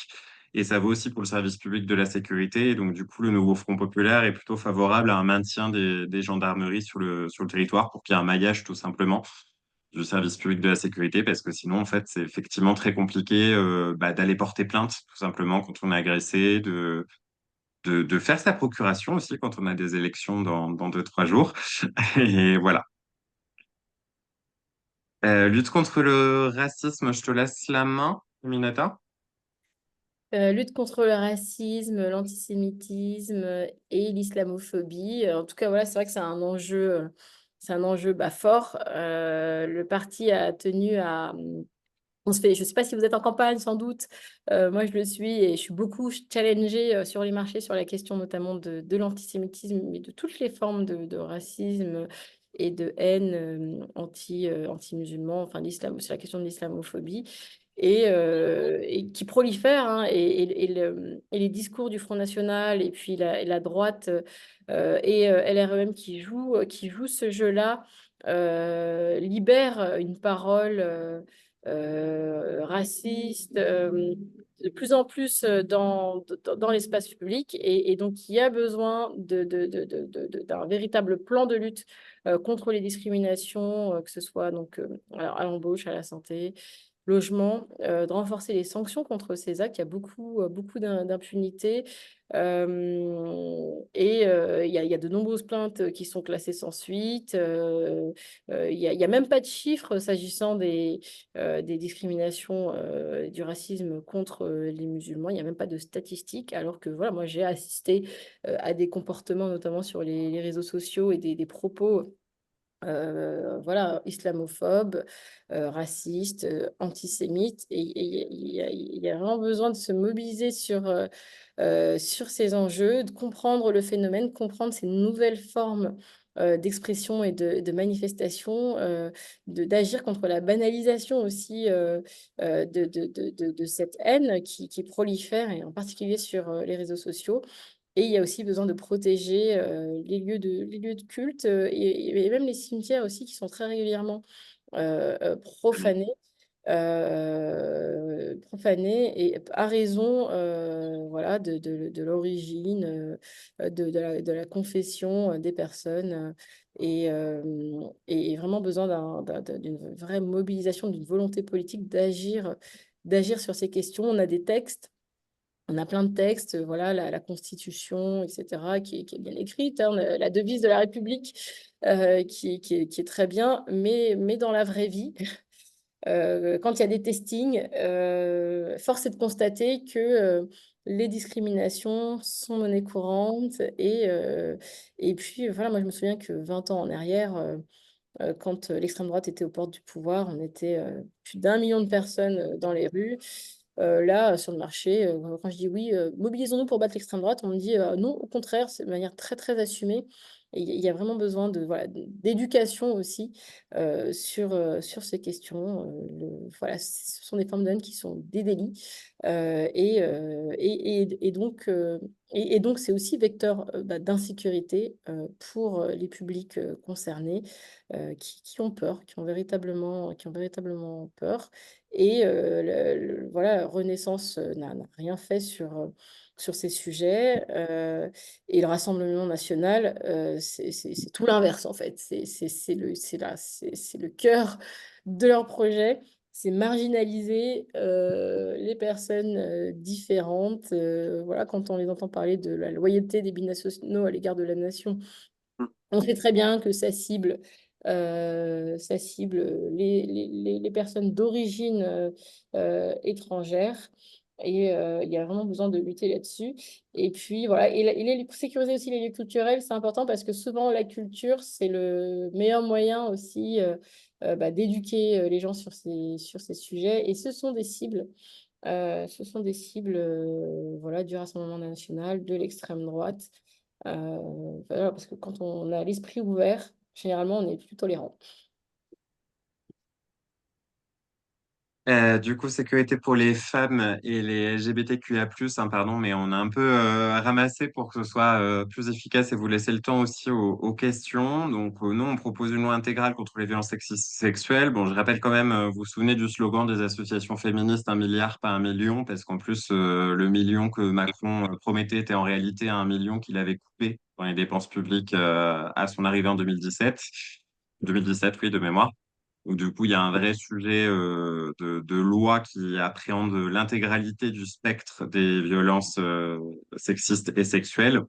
S2: Et ça vaut aussi pour le service public de la sécurité. Et donc, du coup, le nouveau Front populaire est plutôt favorable à un maintien des gendarmeries sur le territoire pour qu'il y ait un maillage tout simplement du service public de la sécurité, parce que sinon, en fait, c'est effectivement très compliqué d'aller porter plainte, tout simplement, quand on est agressé, de faire sa procuration aussi quand on a des élections dans 2, 3 jours. Et voilà. Lutte contre le racisme, je te laisse la main, Minata.
S3: Lutte contre le racisme, l'antisémitisme et l'islamophobie. En tout cas, voilà, c'est vrai que c'est un enjeu fort. Le parti a tenu à... je ne sais pas si vous êtes en campagne, sans doute. Moi, je le suis et je suis beaucoup challengée sur les marchés sur la question notamment de l'antisémitisme, mais de toutes les formes de racisme et de haine anti-musulman, enfin, sur la question de l'islamophobie et qui prolifèrent, hein, et les discours du Front National et puis la droite et LREM qui jouent ce jeu-là libèrent une parole raciste de plus en plus dans l'espace public et donc il y a besoin d'un véritable plan de lutte contre les discriminations, que ce soit donc alors, à l'embauche, à la santé, logement, de renforcer les sanctions contre ces actes. Il y a beaucoup d'impunité. Il y a de nombreuses plaintes qui sont classées sans suite. Il y a même pas de chiffres s'agissant des discriminations, du racisme contre les musulmans. Il n'y a même pas de statistiques, alors que voilà, moi j'ai assisté à des comportements, notamment sur les réseaux sociaux et des propos voilà, islamophobes, racistes, antisémites. Et il y a vraiment besoin de se mobiliser sur ces enjeux, de comprendre le phénomène, comprendre ces nouvelles formes d'expression et de manifestation, d'agir contre la banalisation aussi de cette haine qui prolifère, et en particulier sur les réseaux sociaux. Et il y a aussi besoin de protéger les lieux de culte et même les cimetières aussi qui sont très régulièrement profanés. Profanés et à raison voilà, de l'origine, de la confession des personnes. Et vraiment besoin d'une vraie mobilisation, d'une volonté politique d'agir sur ces questions. On a des textes. On a plein de textes, voilà, la Constitution, etc., qui est bien écrite, hein, la devise de la République, qui est très bien, mais dans la vraie vie, quand il y a des testings, force est de constater que les discriminations sont monnaie courante. Et puis, voilà, moi, je me souviens que 20 ans en arrière, quand l'extrême droite était aux portes du pouvoir, on était plus d'1 million de personnes dans les rues. Là, sur le marché, quand je dis oui, mobilisons-nous pour battre l'extrême droite, on me dit non, au contraire, c'est de manière très, très assumée. Et il y a vraiment besoin voilà, d'éducation aussi sur ces questions. Voilà, ce sont des formes de haine qui sont des délits. Et donc, c'est aussi vecteur d'insécurité pour les publics concernés qui ont peur, qui ont véritablement peur. Et voilà, Renaissance n'a rien fait sur ces sujets. Et le Rassemblement national, c'est tout l'inverse, en fait. C'est le cœur de leur projet, c'est marginaliser les personnes différentes. Voilà, quand on les entend parler de la loyauté des binationaux à l'égard de la nation, on sait très bien que ça cible les personnes d'origine étrangère. Et il y a vraiment besoin de lutter là-dessus. Et puis, voilà. Sécuriser aussi les lieux culturels, c'est important parce que souvent, la culture, c'est le meilleur moyen aussi d'éduquer les gens sur ces sujets. Et ce sont des cibles voilà, du Rassemblement national, de l'extrême droite. Voilà, parce que quand on a l'esprit ouvert, généralement, on est plus tolérant.
S2: Du coup, sécurité pour les femmes et les LGBTQIA+, hein, pardon, mais on a un peu ramassé pour que ce soit plus efficace et vous laisser le temps aussi aux questions. Donc, nous, on propose une loi intégrale contre les violences sexuelles. Bon, je rappelle quand même, vous vous souvenez du slogan des associations féministes, 1 milliard, pas 1 million, parce qu'en plus, le million que Macron promettait était en réalité 1 million qu'il avait coupé dans les dépenses publiques à son arrivée en 2017. 2017, oui, de mémoire. Donc, du coup, il y a un vrai sujet de loi qui appréhende l'intégralité du spectre des violences sexistes et sexuelles.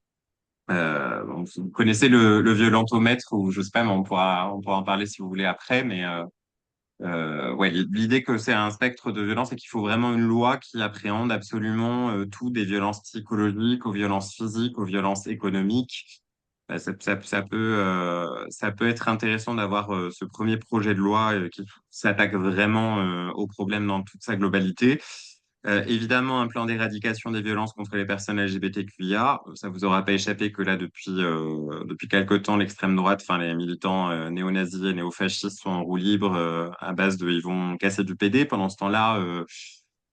S2: Bon, vous connaissez le violentomètre, ou je sais pas, mais on pourra en parler si vous voulez après. Mais ouais, l'idée que c'est un spectre de violence et qu'il faut vraiment une loi qui appréhende absolument tout, des violences psychologiques aux violences physiques, aux violences économiques. Bah, ça peut être intéressant d'avoir ce premier projet de loi qui s'attaque vraiment au problème dans toute sa globalité. Évidemment, un plan d'éradication des violences contre les personnes LGBTQIA. Ça vous aura pas échappé que là, depuis quelque temps, l'extrême droite, enfin les militants néo-nazis et néo-fascistes sont en roue libre à base de ils vont casser du PD. Pendant ce temps-là,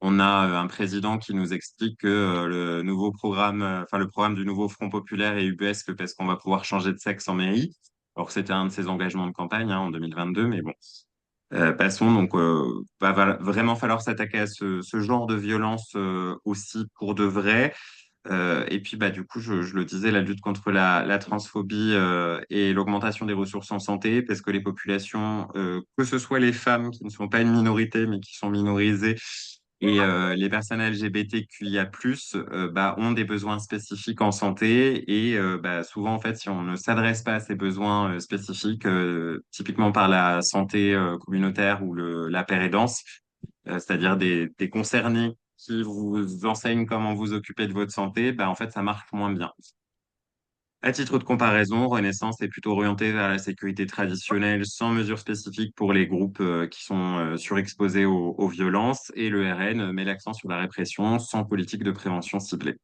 S2: on a un président qui nous explique que le nouveau programme, enfin le programme du nouveau Front populaire est ubuesque parce qu'on va pouvoir changer de sexe en mairie. Alors que c'était un de ses engagements de campagne en 2022, mais bon. Passons, donc, va vraiment falloir s'attaquer à ce genre de violence aussi pour de vrai. Et puis, bah, du coup, je le disais, la lutte contre la transphobie et l'augmentation des ressources en santé, parce que les populations, que ce soit les femmes qui ne sont pas une minorité, mais qui sont minorisées, et les personnes LGBTQIA+, bah, ont des besoins spécifiques en santé. Et bah, souvent, en fait, si on ne s'adresse pas à ces besoins spécifiques, typiquement par la santé communautaire ou la pérédance, c'est-à-dire des concernés qui vous enseignent comment vous occuper de votre santé, bah, en fait, ça marche moins bien. À titre de comparaison, Renaissance est plutôt orientée vers la sécurité traditionnelle, sans mesures spécifiques pour les groupes qui sont surexposés aux violences, et le RN met l'accent sur la répression, sans politique de prévention ciblée.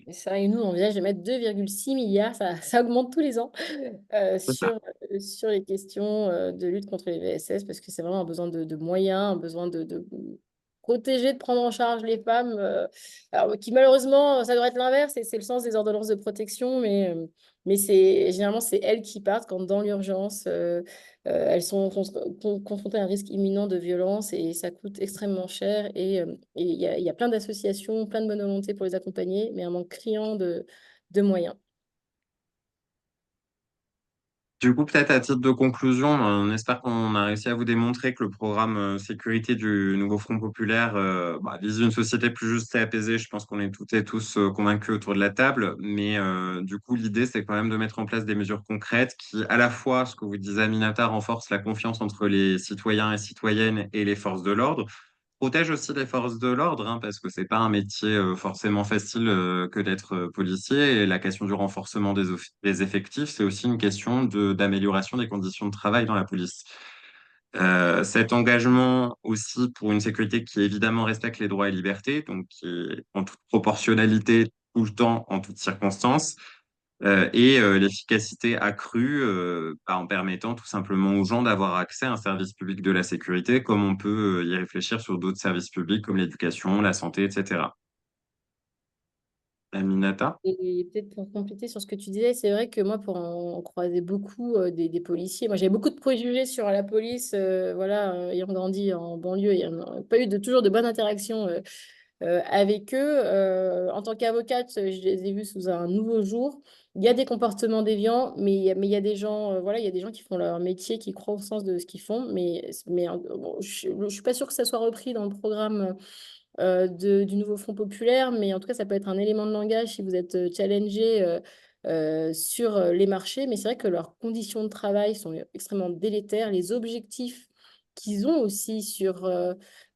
S3: Et ça, et nous, on envisage de mettre 2,6 milliards, ça augmente tous les ans,
S2: C'est ça.
S3: sur les questions de lutte contre les VSS, parce que c'est vraiment un besoin de moyens, un besoin de protéger, de prendre en charge les femmes, alors, qui malheureusement, ça devrait être l'inverse, et c'est le sens des ordonnances de protection, mais généralement, c'est elles qui partent quand dans l'urgence, elles sont confrontées à un risque imminent de violence, et ça coûte extrêmement cher. Et il y a plein d'associations, plein de bonne volonté pour les accompagner, mais un manque criant de moyens.
S2: Du coup, peut-être à titre de conclusion, on espère qu'on a réussi à vous démontrer que le programme sécurité du nouveau Front populaire bah, vise une société plus juste et apaisée. Je pense qu'on est toutes et tous convaincus autour de la table. Mais du coup, l'idée, c'est quand même de mettre en place des mesures concrètes qui, à la fois, ce que vous disiez, Aminata, renforcent la confiance entre les citoyens et citoyennes et les forces de l'ordre, protège aussi les forces de l'ordre, hein, parce que c'est pas un métier forcément facile que d'être policier. Et la question du renforcement des effectifs, c'est aussi une question d'amélioration des conditions de travail dans la police. Cet engagement aussi pour une sécurité qui évidemment respecte les droits et libertés, donc qui est en toute proportionnalité tout le temps, en toutes circonstances, et l'efficacité accrue bah, en permettant tout simplement aux gens d'avoir accès à un service public de la sécurité, comme on peut y réfléchir sur d'autres services publics comme l'éducation, la santé, etc. Aminata?
S3: Et peut-être pour compléter sur ce que tu disais, c'est vrai que moi, pour en croiser beaucoup des policiers, moi j'avais beaucoup de préjugés sur la police, voilà, ayant grandi en banlieue, ayant pas eu toujours de bonnes interactions avec eux. En tant qu'avocate, je les ai vus sous un nouveau jour. Il y a des comportements déviants, mais il y a des gens, voilà, il y a des gens qui font leur métier, qui croient au sens de ce qu'ils font, mais bon, je ne suis pas sûre que ça soit repris dans le programme du nouveau Front populaire, mais en tout cas, ça peut être un élément de langage si vous êtes challengé sur les marchés. Mais c'est vrai que leurs conditions de travail sont extrêmement délétères. Les objectifs qu'ils ont aussi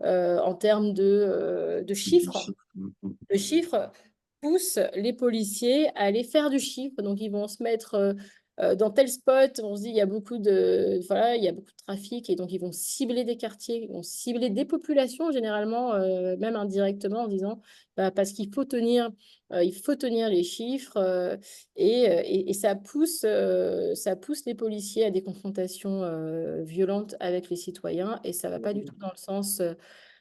S3: en termes de chiffres, le chiffre pousse les policiers à aller faire du chiffre. Donc, ils vont se mettre dans tel spot. On se dit, voilà, il y a beaucoup de trafic. Et donc, ils vont cibler des quartiers, ils vont cibler des populations, généralement, même indirectement, en disant, bah, parce il faut tenir les chiffres. Et ça pousse les policiers à des confrontations violentes avec les citoyens. Et ça ne va pas du tout dans le sens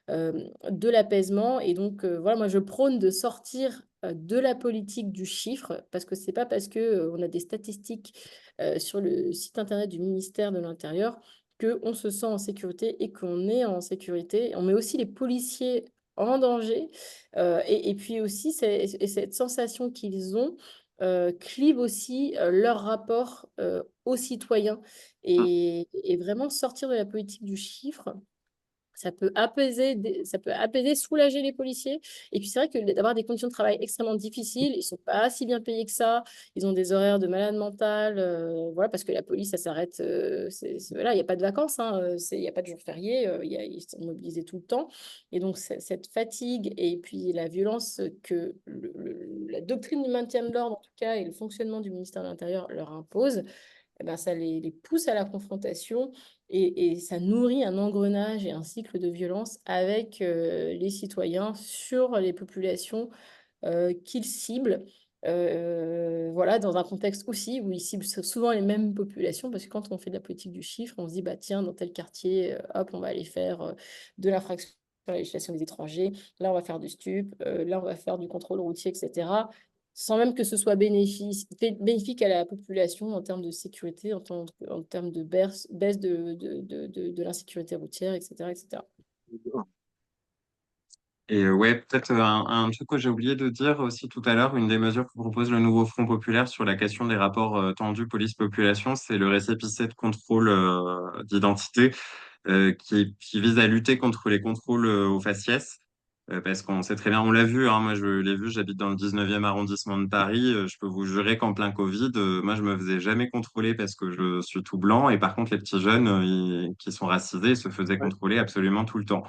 S3: de l'apaisement. Et donc, voilà, moi, je prône de sortir de la politique du chiffre, parce que c'est pas parce que on a des statistiques sur le site internet du ministère de l'Intérieur qu'on se sent en sécurité et qu'on est en sécurité. On met aussi les policiers en danger. Et puis aussi, cette sensation qu'ils ont clive aussi leur rapport aux citoyens. Et vraiment sortir de la politique du chiffre, ça peut apaiser, soulager les policiers. Et puis c'est vrai que d'avoir des conditions de travail extrêmement difficiles, ils sont pas si bien payés que ça. Ils ont des horaires de malade mental, voilà, parce que la police, ça s'arrête. Voilà, il n'y a pas de vacances, hein, il n'y a pas de jour férié, ils sont mobilisés tout le temps. Et donc cette fatigue et puis la violence que la doctrine du maintien de l'ordre, en tout cas, et le fonctionnement du ministère de l'Intérieur leur impose, eh ben, ça les pousse à la confrontation et ça nourrit un engrenage et un cycle de violence avec les citoyens sur les populations qu'ils ciblent. Voilà, dans un contexte aussi où ils ciblent souvent les mêmes populations, parce que quand on fait de la politique du chiffre, on se dit, bah tiens, dans tel quartier, hop, on va aller faire de l'infraction à la législation des étrangers, là on va faire du stup, là on va faire du contrôle routier, etc. Sans même que ce soit bénéfique à la population en termes de sécurité, en termes de baisse de l'insécurité routière, etc., etc.
S2: Et ouais, peut-être un truc que j'ai oublié de dire aussi tout à l'heure, une des mesures que propose le nouveau Front populaire sur la question des rapports tendus police-population, c'est le récépissé de contrôle d'identité qui vise à lutter contre les contrôles au faciès. Parce qu'on sait très bien, on l'a vu, hein, moi je l'ai vu, j'habite dans le 19e arrondissement de Paris, je peux vous jurer qu'en plein Covid, moi je me faisais jamais contrôler parce que je suis tout blanc, et par contre les petits jeunes qui sont racisés ils se faisaient contrôler absolument tout le temps.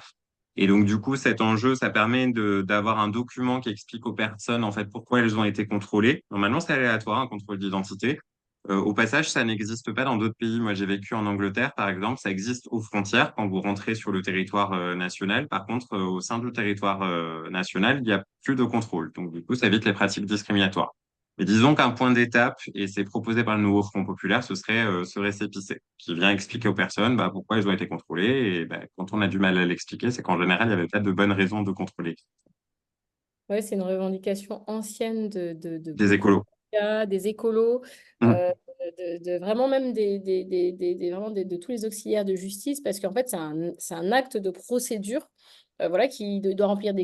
S2: Et donc, du coup, cet enjeu, ça permet d'avoir un document qui explique aux personnes, en fait, pourquoi elles ont été contrôlées. Normalement, c'est aléatoire, un contrôle d'identité. Au passage, ça n'existe pas dans d'autres pays. Moi, j'ai vécu en Angleterre, par exemple. Ça existe aux frontières quand vous rentrez sur le territoire national. Par contre, au sein du territoire national, il n'y a plus de contrôle. Donc, du coup, ça évite les pratiques discriminatoires. Mais disons qu'un point d'étape, et c'est proposé par le nouveau Front populaire, ce serait ce récépissé, qui vient expliquer aux personnes bah, pourquoi ils ont été contrôlés. Et bah, quand on a du mal à l'expliquer, c'est qu'en général, il n'y avait pas de bonnes raisons de contrôler.
S3: Ouais, c'est une revendication ancienne de
S2: Des
S3: beaucoup
S2: écolos.
S3: d'avocats, des écolos,
S2: Mmh.
S3: euh, vraiment même de tous les auxiliaires de justice, parce qu'en fait, c'est un acte de procédure, voilà, qui doit remplir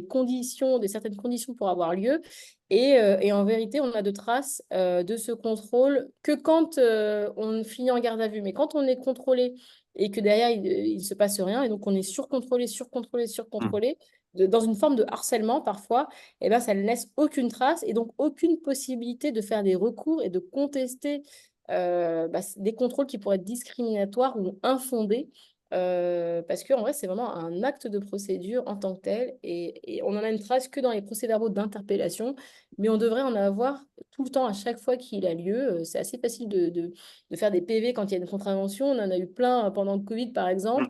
S3: certaines conditions pour avoir lieu. Et en vérité, on n'a de traces de ce contrôle que quand on finit en garde à vue. Mais quand on est contrôlé et que derrière, il ne se passe rien, et donc on est surcontrôlé, surcontrôlé,
S2: Mmh.
S3: surcontrôlé, dans une forme de harcèlement parfois, eh ben, ça ne laisse aucune trace et donc aucune possibilité de faire des recours et de contester des contrôles qui pourraient être discriminatoires ou infondés. Parce qu'en vrai, c'est vraiment un acte de procédure en tant que tel et on n'en a une trace que dans les procès-verbaux d'interpellation, mais on devrait en avoir tout le temps à chaque fois qu'il a lieu. C'est assez facile de faire des PV quand il y a une contravention. On en a eu plein pendant le Covid, par exemple.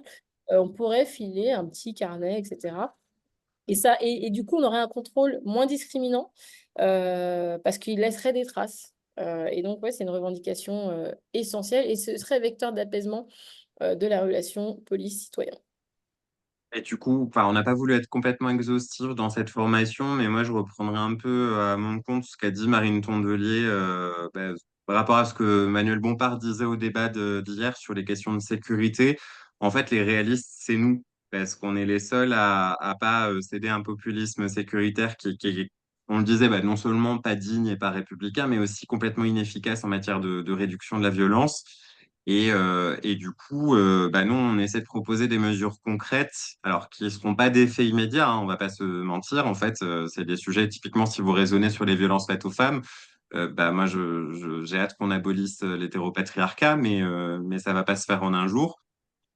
S3: On pourrait filer un petit carnet, etc. Et du coup, on aurait un contrôle moins discriminant parce qu'il laisserait des traces. Et donc, ouais, c'est une revendication essentielle et ce serait vecteur d'apaisement de la relation police-citoyen.
S2: Et du coup, enfin, on n'a pas voulu être complètement exhaustif dans cette formation, mais moi, je reprendrai un peu à mon compte ce qu'a dit Marine Tondelier bah, par rapport à ce que Manuel Bompard disait au débat d'hier sur les questions de sécurité. En fait, les réalistes, c'est nous. parce qu'on est les seuls à pas céder à un populisme sécuritaire qui est, on le disait, bah, non seulement pas digne et pas républicain, mais aussi complètement inefficace en matière de réduction de la violence. Et du coup, bah, nous, on essaie de proposer des mesures concrètes, alors qui ne seront pas d'effet immédiat, hein, on va pas se mentir. En fait, c'est des sujets, typiquement, si vous raisonnez sur les violences faites aux femmes, bah, moi, j'ai hâte qu'on abolisse l'hétéropatriarcat, mais ça va pas se faire en un jour.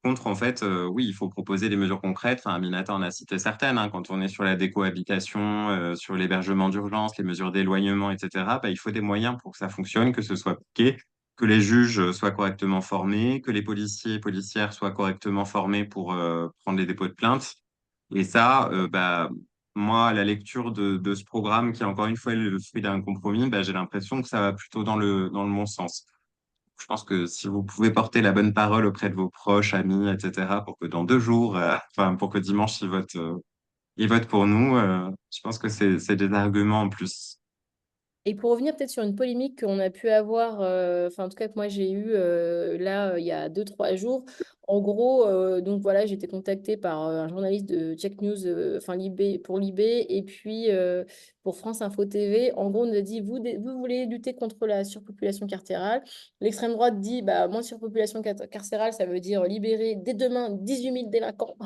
S2: Contre, en fait, oui, il faut proposer des mesures concrètes. Enfin, Aminata en a cité certaines, hein. Quand on est sur la décohabitation, sur l'hébergement d'urgence, les mesures d'éloignement, etc., bah, il faut des moyens pour que ça fonctionne, que ce soit appliqué, que les juges soient correctement formés, que les policiers et policières soient correctement formés pour prendre les dépôts de plainte. Et ça, bah, moi, à la lecture de ce programme, qui encore une fois est le fruit d'un compromis, bah, j'ai l'impression que ça va plutôt dans le bon sens. Je pense que si vous pouvez porter la bonne parole auprès de vos proches, amis, etc., pour que dans 2 jours, enfin, pour que dimanche, ils votent pour nous, je pense que c'est des arguments en plus.
S3: Et pour revenir peut-être sur une polémique qu'on a pu avoir, enfin en tout cas que moi j'ai eu là il y a 2, 3 jours. En gros, donc voilà, j'ai été contactée par un journaliste de Check News, enfin Libé, pour Libé, et puis pour France Info TV. En gros, on a dit, vous voulez lutter contre la surpopulation carcérale. L'extrême droite dit, bah, moins de surpopulation carcérale, ça veut dire libérer dès demain 18 000 délinquants.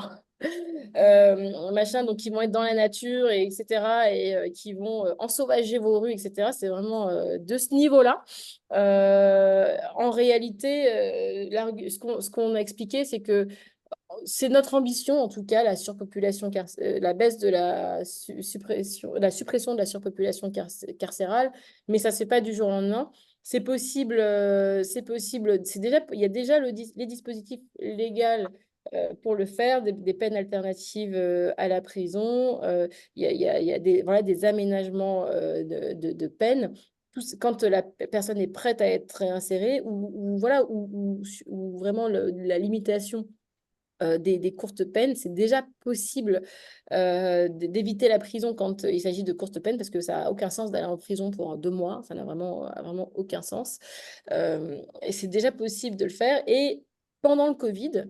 S3: Machin, donc qui vont être dans la nature, et etc., et qui vont ensauvager vos rues, etc. C'est vraiment de ce niveau-là. En réalité, ce qu'on a expliqué, c'est que c'est notre ambition, en tout cas, la surpopulation, la baisse de la suppression de la surpopulation carcérale, mais ça ne se fait pas du jour au lendemain. C'est possible, il y a déjà les dispositifs légaux pour le faire, des peines alternatives à la prison. Il y a voilà, des aménagements de peines. Quand la personne est prête à être réinsérée, voilà, ou vraiment la limitation des courtes peines, c'est déjà possible d'éviter la prison quand il s'agit de courtes peines, parce que ça n'a aucun sens d'aller en prison pour 2 mois, ça n'a vraiment aucun sens. Et c'est déjà possible de le faire. Et pendant le Covid,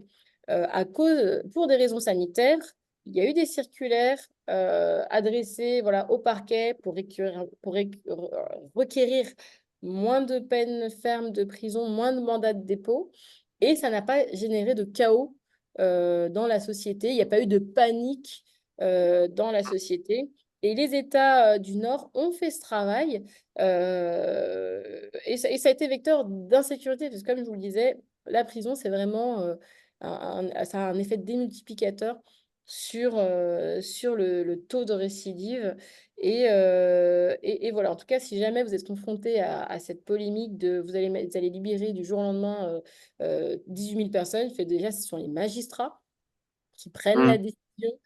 S3: pour des raisons sanitaires, il y a eu des circulaires adressées, voilà, au parquet requérir moins de peines fermes de prison, moins de mandats de dépôt. Et ça n'a pas généré de chaos dans la société. Il n'y a pas eu de panique dans la société. Et les États du Nord ont fait ce travail. Et ça a été vecteur d'insécurité, parce que comme je vous le disais, la prison, c'est vraiment ça a un effet démultiplicateur sur le taux de récidive. Et voilà, en tout cas, si jamais vous êtes confronté à cette polémique de vous allez libérer du jour au lendemain 18 000 personnes, fait déjà, ce sont les magistrats qui prennent la
S2: Mm.
S3: décision.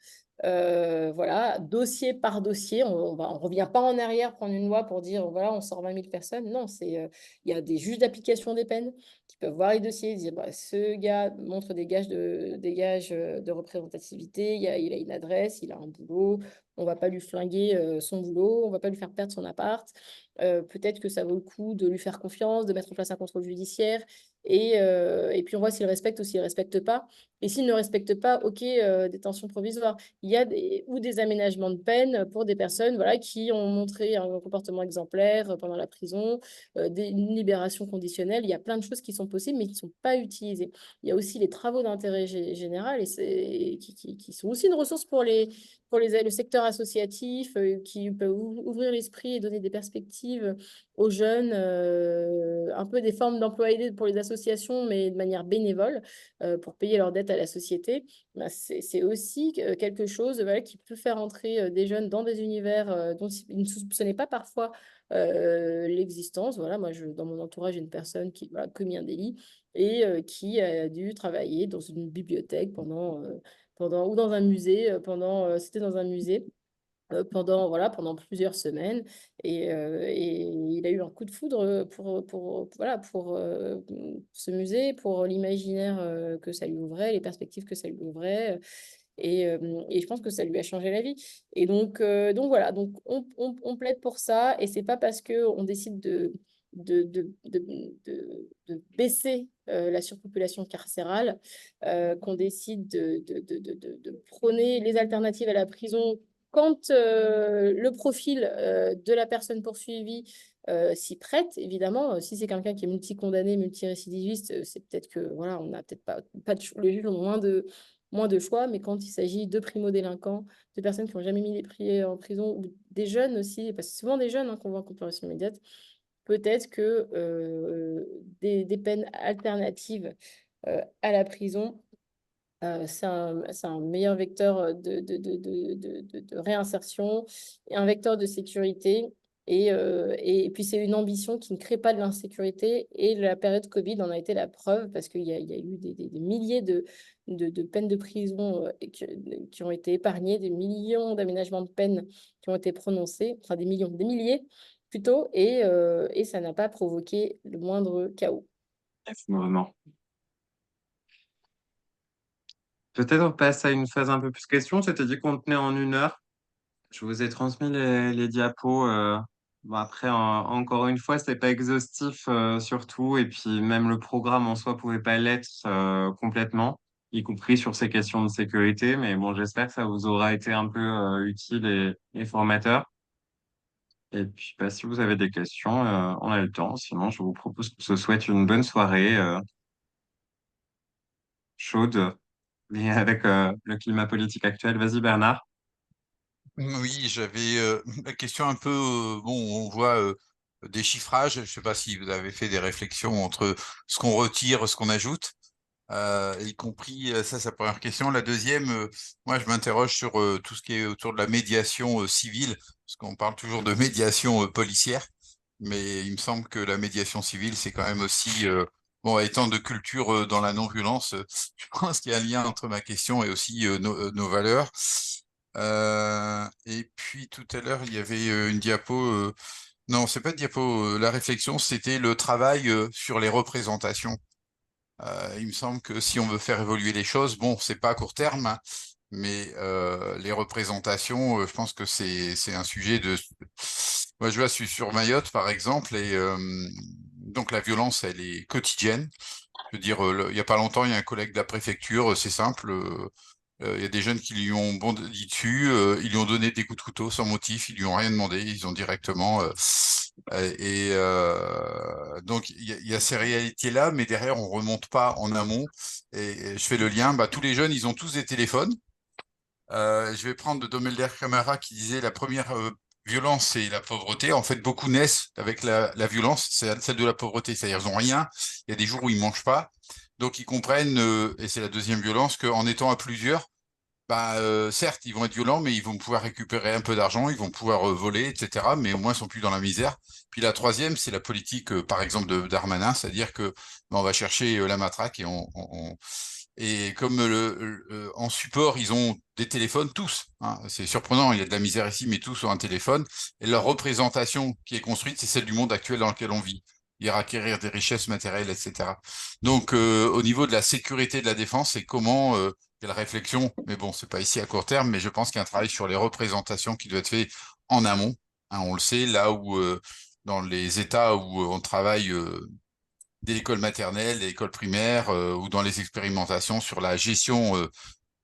S3: Voilà, dossier par dossier, on revient pas en arrière prendre une loi pour dire voilà, on sort 20 000 personnes. Non, il y a des juges d'application des peines qui peuvent voir les dossiers et dire bah, ce gars montre des gages de représentativité, il a une adresse, il a un boulot, on va pas lui flinguer son boulot, on va pas lui faire perdre son appart. Peut-être que ça vaut le coup de lui faire confiance, de mettre en place un contrôle judiciaire, et puis on voit s'il respecte ou s'il respecte pas. Et s'il ne respecte pas, ok, détention provisoire. Il y a des aménagements de peine pour des personnes, voilà, qui ont montré un comportement exemplaire pendant la prison, une libération conditionnelle. Il y a plein de choses qui sont possibles, mais qui ne sont pas utilisées. Il y a aussi les travaux d'intérêt général, qui sont aussi une ressource pour le secteur associatif, qui peut ouvrir l'esprit et donner des perspectives aux jeunes, un peu des formes d'emploi aidé pour les associations, mais de manière bénévole, pour payer leurs dettes à la société. Bah, c'est aussi quelque chose, voilà, qui peut faire entrer des jeunes dans des univers dont ils ne soupçonnaient pas parfois l'existence. Voilà, moi, dans mon entourage, j'ai une personne qui a commis un délit et qui a dû travailler dans une bibliothèque ou dans un musée, c'était dans un musée pendant plusieurs semaines. Et il a eu un coup de foudre pour ce musée, pour l'imaginaire que ça lui ouvrait, les perspectives que ça lui ouvrait. Et je pense que ça lui a changé la vie. Et donc voilà, donc on plaide pour ça. Et c'est pas parce qu'on décide de baisser la surpopulation carcérale, qu'on décide de prôner les alternatives à la prison quand le profil de la personne poursuivie s'y prête, évidemment. Si c'est quelqu'un qui est multicondamné, multirécidiviste, c'est peut-être que voilà, on n'a peut-être pas les juges ont moins de choix, mais quand il s'agit de primo-délinquants, de personnes qui n'ont jamais mis les pieds en prison, ou des jeunes aussi, parce que c'est souvent des jeunes qu'on voit en comparution immédiate, peut-être que des peines alternatives à la prison, c'est un meilleur vecteur de réinsertion et un vecteur de sécurité. Et puis, c'est une ambition qui ne crée pas de l'insécurité. Et la période Covid en a été la preuve parce qu'il y a eu des milliers de peines de prison qui ont été épargnées, des millions d'aménagements de peines qui ont été prononcés, enfin des milliers plutôt, et ça n'a pas provoqué le moindre chaos.
S2: Vraiment. Peut-être on passe à une phase un peu plus question. C'était dit qu'on tenait en 1 heure. Je vous ai transmis les diapos. Bon, après, encore une fois, c'est pas exhaustif surtout. Et puis, même le programme en soi pouvait pas l'être complètement, y compris sur ces questions de sécurité. Mais bon, j'espère que ça vous aura été un peu utile et formateur. Et puis, bah, si vous avez des questions, on a le temps. Sinon, je vous propose qu'on se souhaite une bonne soirée chaude, mais avec le climat politique actuel. Vas-y, Bernard.
S1: Oui, j'avais la question un peu, bon, on voit des chiffrages, je ne sais pas si vous avez fait des réflexions entre ce qu'on retire, ce qu'on ajoute, y compris, ça, c'est la première question. La deuxième, moi, je m'interroge sur tout ce qui est autour de la médiation civile, parce qu'on parle toujours de médiation policière, mais il me semble que la médiation civile, c'est quand même aussi, bon, étant de culture dans la non-violence, je pense qu'il y a un lien entre ma question et aussi nos valeurs. Et puis tout à l'heure, il y avait une diapo. Non, c'est pas de diapo. La réflexion, c'était le travail sur les représentations. Il me semble que si on veut faire évoluer les choses, bon, c'est pas à court terme, hein, mais les représentations, je pense que c'est un sujet de. Moi, je suis sur Mayotte, par exemple, et donc la violence, elle est quotidienne. Je veux dire, il y a pas longtemps, il y a un collègue de la préfecture, c'est simple. Il y a des jeunes qui lui ont bondi dessus, ils lui ont donné des coups de couteau sans motif, ils lui ont rien demandé, ils ont directement. Donc il y a ces réalités-là, mais derrière on remonte pas en amont. Et je fais le lien. Bah, tous les jeunes, ils ont tous des téléphones. Je vais prendre de Domelder Camara qui disait la première violence, c'est la pauvreté. En fait, beaucoup naissent avec la violence, c'est celle de la pauvreté. C'est-à-dire, ils ont rien. Il y a des jours où ils mangent pas. Donc, ils comprennent, et c'est la deuxième violence, qu'en étant à plusieurs, bah, certes, ils vont être violents, mais ils vont pouvoir récupérer un peu d'argent, ils vont pouvoir voler, etc. Mais au moins, ils sont plus dans la misère. Puis la troisième, c'est la politique, par exemple, de Darmanin, c'est-à-dire que bah, on va chercher la matraque et comme en support, ils ont des téléphones tous. Hein. C'est surprenant, il y a de la misère ici, mais tous ont un téléphone. Et leur représentation qui est construite, c'est celle du monde actuel dans lequel on vit. Ir acquérir des richesses matérielles, etc. Donc, au niveau de la sécurité de la défense, c'est comment quelle réflexion, mais bon, c'est pas ici à court terme, mais je pense qu'il y a un travail sur les représentations qui doit être fait en amont. Hein, on le sait, là où dans les États où on travaille dès l'école maternelle, l'école primaire, ou dans les expérimentations sur la gestion,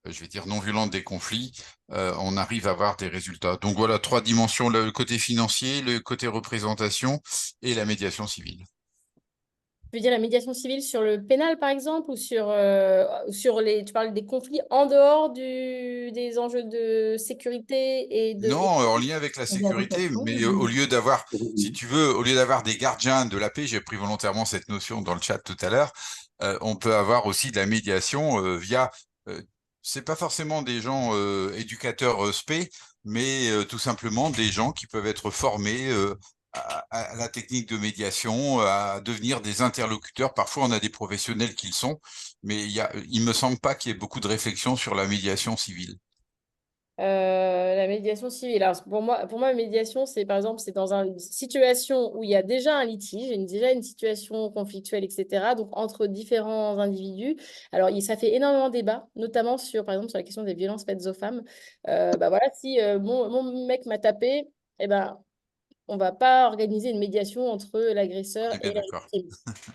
S1: je vais dire non violente des conflits, on arrive à avoir des résultats. Donc voilà, trois dimensions, le côté financier, le côté représentation et la médiation civile.
S3: Tu veux dire la médiation civile sur le pénal, par exemple, ou tu parles des conflits en dehors des enjeux de sécurité
S1: Non, en lien avec la sécurité, mais au lieu d'avoir, si tu veux, au lieu d'avoir des gardiens de la paix, j'ai pris volontairement cette notion dans le chat tout à l'heure, on peut avoir aussi de la médiation via, euh, c'est pas forcément des gens éducateurs spé, mais tout simplement des gens qui peuvent être formés à la technique de médiation, à devenir des interlocuteurs. Parfois, on a des professionnels qui le sont, mais il me semble pas qu'il y ait beaucoup de réflexion sur la médiation civile.
S3: La médiation civile. Alors, pour moi, la médiation, c'est par exemple, c'est dans une situation où il y a déjà un litige, déjà une situation conflictuelle, etc. Donc, entre différents individus. Alors, ça fait énormément débat, notamment par exemple, sur la question des violences faites aux femmes. Bah voilà, si mon mec m'a tapé, eh ben, on va pas organiser une médiation entre
S1: On
S3: l'agresseur
S1: est bien
S3: et la
S1: d'accord.
S3: victime.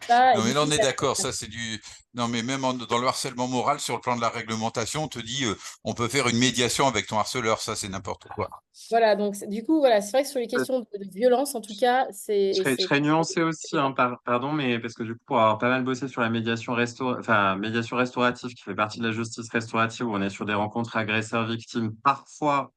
S3: Ça, et
S1: Non, mais
S3: du
S1: là,
S3: coup,
S1: on est
S3: ça-
S1: d'accord. Ça, c'est du. Non, mais même dans le harcèlement moral, sur le plan de la réglementation, on te dit, on peut faire une médiation avec ton harceleur. Ça, c'est n'importe quoi.
S3: voilà, donc du coup, voilà, c'est vrai que sur les questions de violence, en tout cas,
S2: Je serais nuancé aussi, hein, pardon, mais parce que du coup, pour avoir pas mal bossé sur la médiation restaurative, qui fait partie de la justice restaurative, où on est sur des rencontres agresseurs-victimes, parfois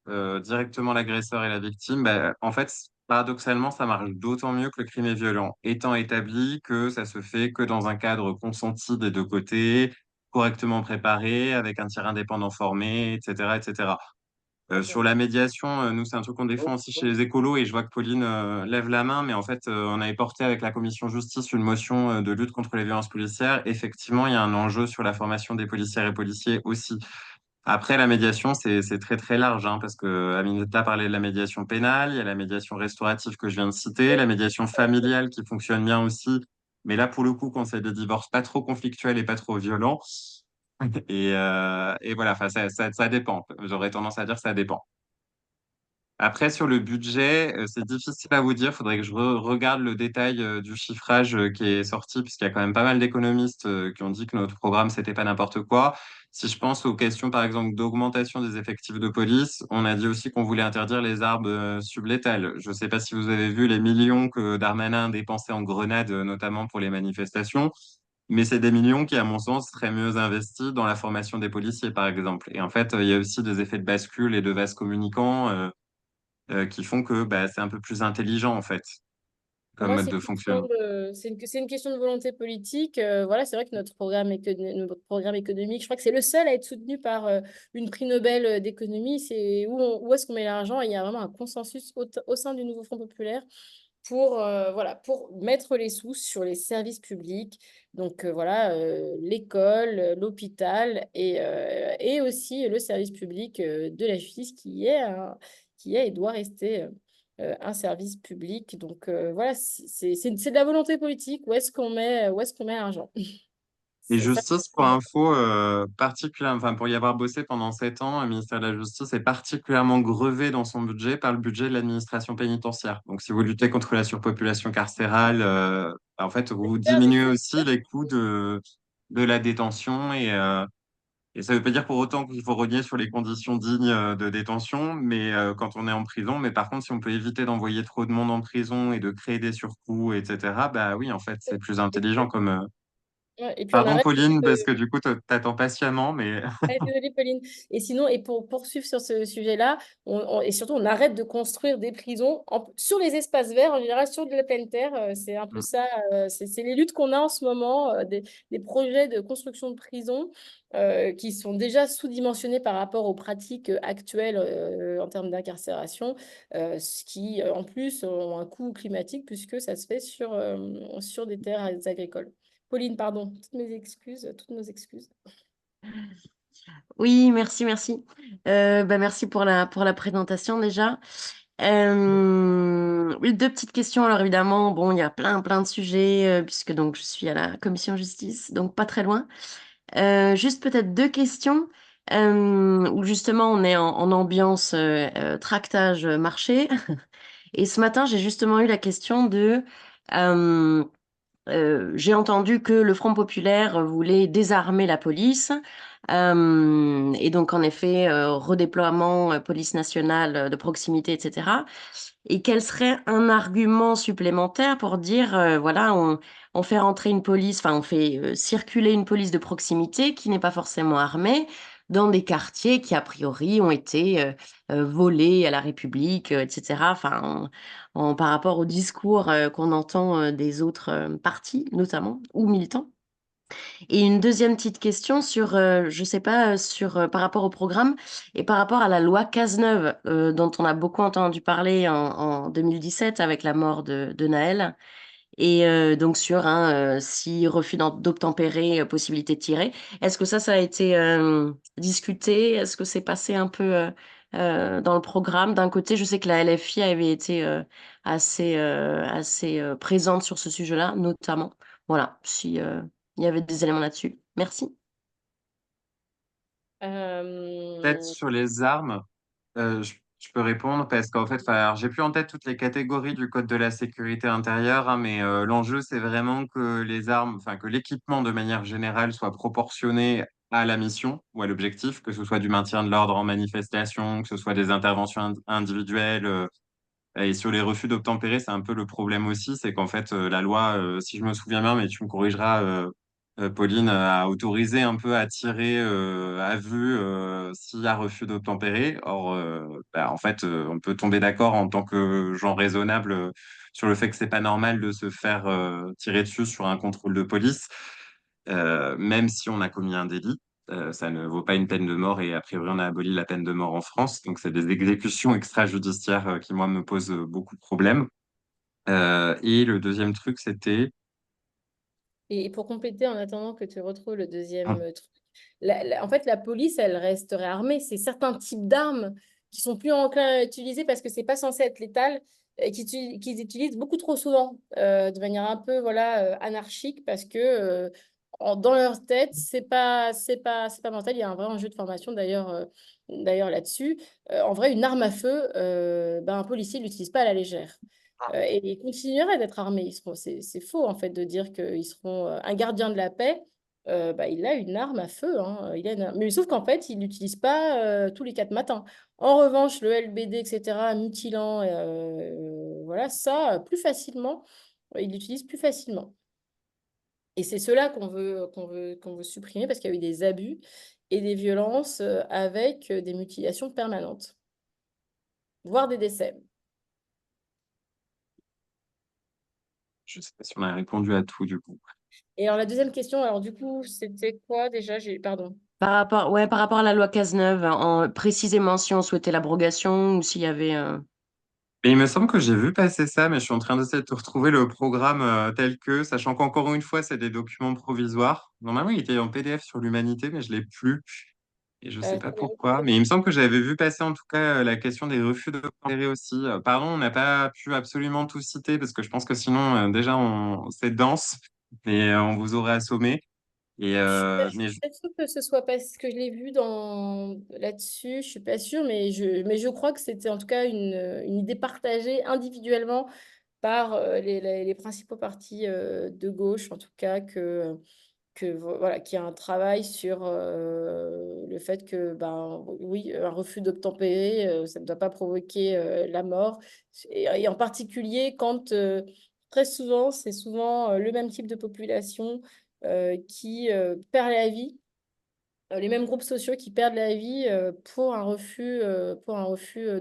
S2: directement l'agresseur et la victime, bah, en fait, paradoxalement, ça marche d'autant mieux que le crime est violent, étant établi que ça se fait que dans un cadre consenti des deux côtés, correctement préparé, avec un tiers indépendant formé, etc., etc. Sur la médiation, nous, c'est un truc qu'on défend aussi chez les écolos et je vois que Pauline lève la main, mais en fait, on avait porté avec la commission justice une motion de lutte contre les violences policières. Effectivement, il y a un enjeu sur la formation des policières et policiers aussi. Après, la médiation, c'est très très large, hein, parce que Aminata parlait de la médiation pénale, il y a la médiation restaurative que je viens de citer, la médiation familiale qui fonctionne bien aussi. Mais là, pour le coup, quand c'est des divorces pas trop conflictuels et pas trop violents, et voilà, enfin, ça dépend. J'aurais tendance à dire que ça dépend. Après, sur le budget, c'est difficile à vous dire. Il faudrait que je regarde le détail du chiffrage qui est sorti, puisqu'il y a quand même pas mal d'économistes qui ont dit que notre programme, c'était pas n'importe quoi. Si je pense aux questions, par exemple, d'augmentation des effectifs de police, on a dit aussi qu'on voulait interdire les armes sublétales. Je ne sais pas si vous avez vu les millions que Darmanin dépensait en grenades, notamment pour les manifestations, mais c'est des millions qui, à mon sens, seraient mieux investis dans la formation des policiers, par exemple. Et en fait, il y a aussi des effets de bascule et de vases communicants. Qui font que bah, c'est un peu plus intelligent en fait
S3: Pour
S2: comme
S3: moi,
S2: mode de fonctionnement.
S3: c'est une question de volonté politique. Voilà, c'est vrai que notre programme économique, je crois que c'est le seul à être soutenu par une prix Nobel d'économie. C'est où est-ce qu'on met l'argent? Et il y a vraiment un consensus au sein du nouveau Front populaire pour, voilà, pour mettre les sous sur les services publics. Donc voilà, l'école, l'hôpital et aussi le service public de la justice qui est et doit rester un service public. Donc voilà, c'est de la volonté politique. Où est-ce qu'on met l'argent?
S2: Et
S3: C'est ça.
S2: justice, pour info, particulièrement, enfin, pour y avoir bossé pendant 7 ans, le ministère de la Justice est particulièrement grevé dans son budget par le budget de l'administration pénitentiaire. Donc, si vous luttez contre la surpopulation carcérale, en fait, vous
S3: Faire des
S2: diminuez
S3: choses.
S2: aussi les coûts de la détention et ça ne veut pas dire pour autant qu'il faut renier sur les conditions dignes de détention, mais quand on est en prison. Mais par contre, si on peut éviter d'envoyer trop de monde en prison et de créer des surcoûts, etc., bah oui, en fait, c'est plus intelligent comme.
S3: Ouais, et puis on
S2: Pardon,
S3: arrête
S2: Pauline, parce
S3: de,
S2: que du coup, t'attends patiemment, mais
S3: Ouais, désolée, Pauline. Et sinon, et pour poursuivre sur ce sujet-là, et surtout, on arrête de construire des prisons sur les espaces verts, en général sur de la pleine terre. C'est un peu ça. C'est les luttes qu'on a en ce moment, des projets de construction de prisons qui sont déjà sous-dimensionnés par rapport aux pratiques actuelles en termes d'incarcération, ce qui, en plus, ont un coût climatique puisque ça se fait sur des terres agricoles. Pauline, pardon, toutes nos excuses.
S5: Oui, merci, merci. Bah, merci pour la présentation déjà. Oui, deux petites questions. Alors évidemment, bon, il y a plein de sujets puisque donc je suis à la commission justice, donc pas très loin. Juste peut-être deux questions où justement on est en ambiance tractage marché. Et ce matin, j'ai justement eu la question de euh, j'ai entendu que le Front populaire voulait désarmer la police. Et donc, en effet, redéploiement police nationale de proximité, etc. Et quel serait un argument supplémentaire pour dire, voilà, on fait rentrer une police, enfin, on fait circuler une police de proximité qui n'est pas forcément armée dans des quartiers qui, a priori, ont été volés à la République, etc. Enfin, par rapport au discours qu'on entend des autres partis, notamment, ou militants. Et une deuxième petite question sur, je sais pas, sur, par rapport au programme et par rapport à la loi Cazeneuve, dont on a beaucoup entendu parler en 2017 avec la mort de Naël. Et donc sur un si refus d'obtempérer, possibilité de tirer. Est-ce que ça a été discuté? Est-ce que c'est passé un peu dans le programme? D'un côté, je sais que la LFI avait été assez présente sur ce sujet-là, notamment. Voilà, si il y avait des éléments là-dessus. Merci.
S2: peut-être
S3: Euh,
S2: sur les armes, Je peux répondre parce qu'en fait, alors, j'ai plus en tête toutes les catégories du code de la sécurité intérieure, hein, mais l'enjeu, c'est vraiment que les armes, enfin que l'équipement de manière générale soit proportionné à la mission ou à l'objectif, que ce soit du maintien de l'ordre en manifestation, que ce soit des interventions individuelles. Et sur les refus d'obtempérer, c'est un peu le problème aussi, c'est qu'en fait, la loi, si je me souviens bien, mais tu me corrigeras, Pauline, a autorisé un peu à tirer à vue s'il y a refus d'obtempérer. Or, en fait, on peut tomber d'accord en tant que gens raisonnables sur le fait que c'est pas normal de se faire tirer dessus sur un contrôle de police, même si on a commis un délit. Ça ne vaut pas une peine de mort et a priori on a aboli la peine de mort en France. Donc c'est des exécutions extrajudiciaires qui moi me posent beaucoup de problèmes. Et le deuxième truc c'était
S3: Et pour compléter, en attendant que tu retrouves le deuxième
S2: ah,
S3: truc, en fait, la police, elle resterait armée. C'est certains types d'armes qui sont plus enclins à utiliser parce que c'est pas censé être létal, qu'ils utilisent beaucoup trop souvent, de manière un peu voilà, anarchique, parce que dans leur tête, c'est pas mental. Il y a un vrai enjeu de formation d'ailleurs là-dessus. En vrai, une arme à feu, ben, un policier ne l'utilise pas à la légère. Et ils continueraient d'être armés. C'est faux, en fait, de dire qu'ils seront un gardien de la paix. Bah, il a une arme à feu, hein, mais sauf qu'en fait, il l'utilise pas tous les 4 matins. En revanche, le LBD, etc., mutilant, voilà, ça, plus facilement, il l'utilise plus facilement. Et c'est cela qu'on veut supprimer parce qu'il y a eu des abus et des violences avec des mutilations permanentes, voire des décès.
S2: je sais pas si on a répondu à tout du coup.
S3: Et alors, la deuxième question, alors du coup, c'était quoi déjà? Pardon.
S5: Par rapport à la loi Cazeneuve, précisément si on souhaitait l'abrogation ou s'il y avait...
S2: Et il me semble que j'ai vu passer ça, mais je suis en train d'essayer de retrouver le programme tel que, sachant qu'encore une fois, c'est des documents provisoires. Normalement, il était en PDF sur l'Humanité, mais je l'ai plus. Et je sais pas
S3: C'est
S2: pourquoi. Mais il me semble que j'avais vu passer en tout cas la question des refus de d'obtempérer aussi. Pardon, on n'a pas pu absolument tout citer parce que je pense que sinon, déjà, c'est dense et on vous aurait assommé. Et,
S3: Je suis
S2: mais
S3: pas sûre que ce soit parce que je l'ai vu là-dessus, je suis pas sûre, mais je crois que c'était en tout cas une idée partagée individuellement par les principaux partis de gauche, en tout cas, voilà, qu'il y a un travail sur le fait que, ben, oui, un refus d'obtempérer, ça ne doit pas provoquer la mort. Et en particulier quand, très souvent, c'est souvent le même type de population qui perd la vie, les mêmes groupes sociaux qui perdent la vie pour un refus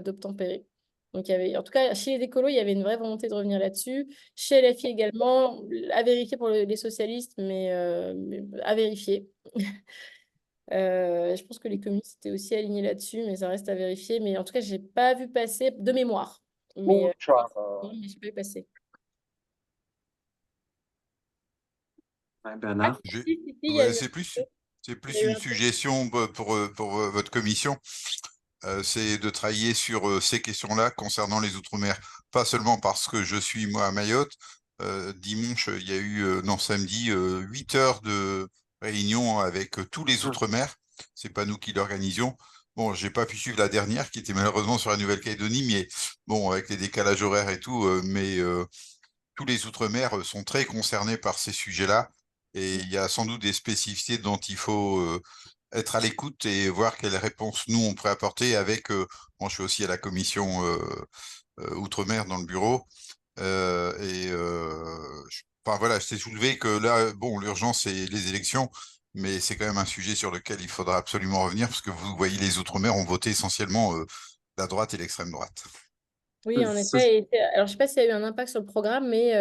S3: d'obtempérer. Donc, en tout cas, chez les écolos, il y avait une vraie volonté de revenir là-dessus. Chez LFI également, à vérifier pour les socialistes, mais à vérifier. Je pense que les communistes étaient aussi alignés là-dessus, mais ça reste à vérifier. Mais en tout cas, je n'ai pas vu passer de mémoire. Mais je pas vu passer.
S2: ouais,
S3: Ah,
S2: Bernard.
S3: il y a
S1: Ouais,
S3: eu
S1: c'est
S3: il y
S1: plus
S3: a eu
S1: une
S3: un truc.
S1: suggestion pour votre commission. C'est de travailler sur ces questions-là concernant les Outre-mer. Pas seulement parce que je suis moi à Mayotte. Dimanche, il y a eu, non, samedi, 8 heures de réunion avec tous les Outre-mer. C'est pas nous qui l'organisions. Bon, j'ai pas pu suivre la dernière qui était malheureusement sur la Nouvelle-Calédonie, mais bon, avec les décalages horaires et tout, mais tous les Outre-mer sont très concernés par ces sujets-là. Et il y a sans doute des spécificités dont il faut être à l'écoute et voir quelles réponses nous on pourrait apporter avec. Moi, je suis aussi à la commission Outre-mer dans le bureau. Enfin voilà, je t'ai soulevé que là, bon, l'urgence, c'est les élections, mais c'est quand même un sujet sur lequel il faudra absolument revenir parce que vous voyez, les Outre-mer ont voté essentiellement la droite et l'extrême droite.
S3: Oui, en effet. Alors, je ne sais pas s'il y a eu un impact sur le programme, mais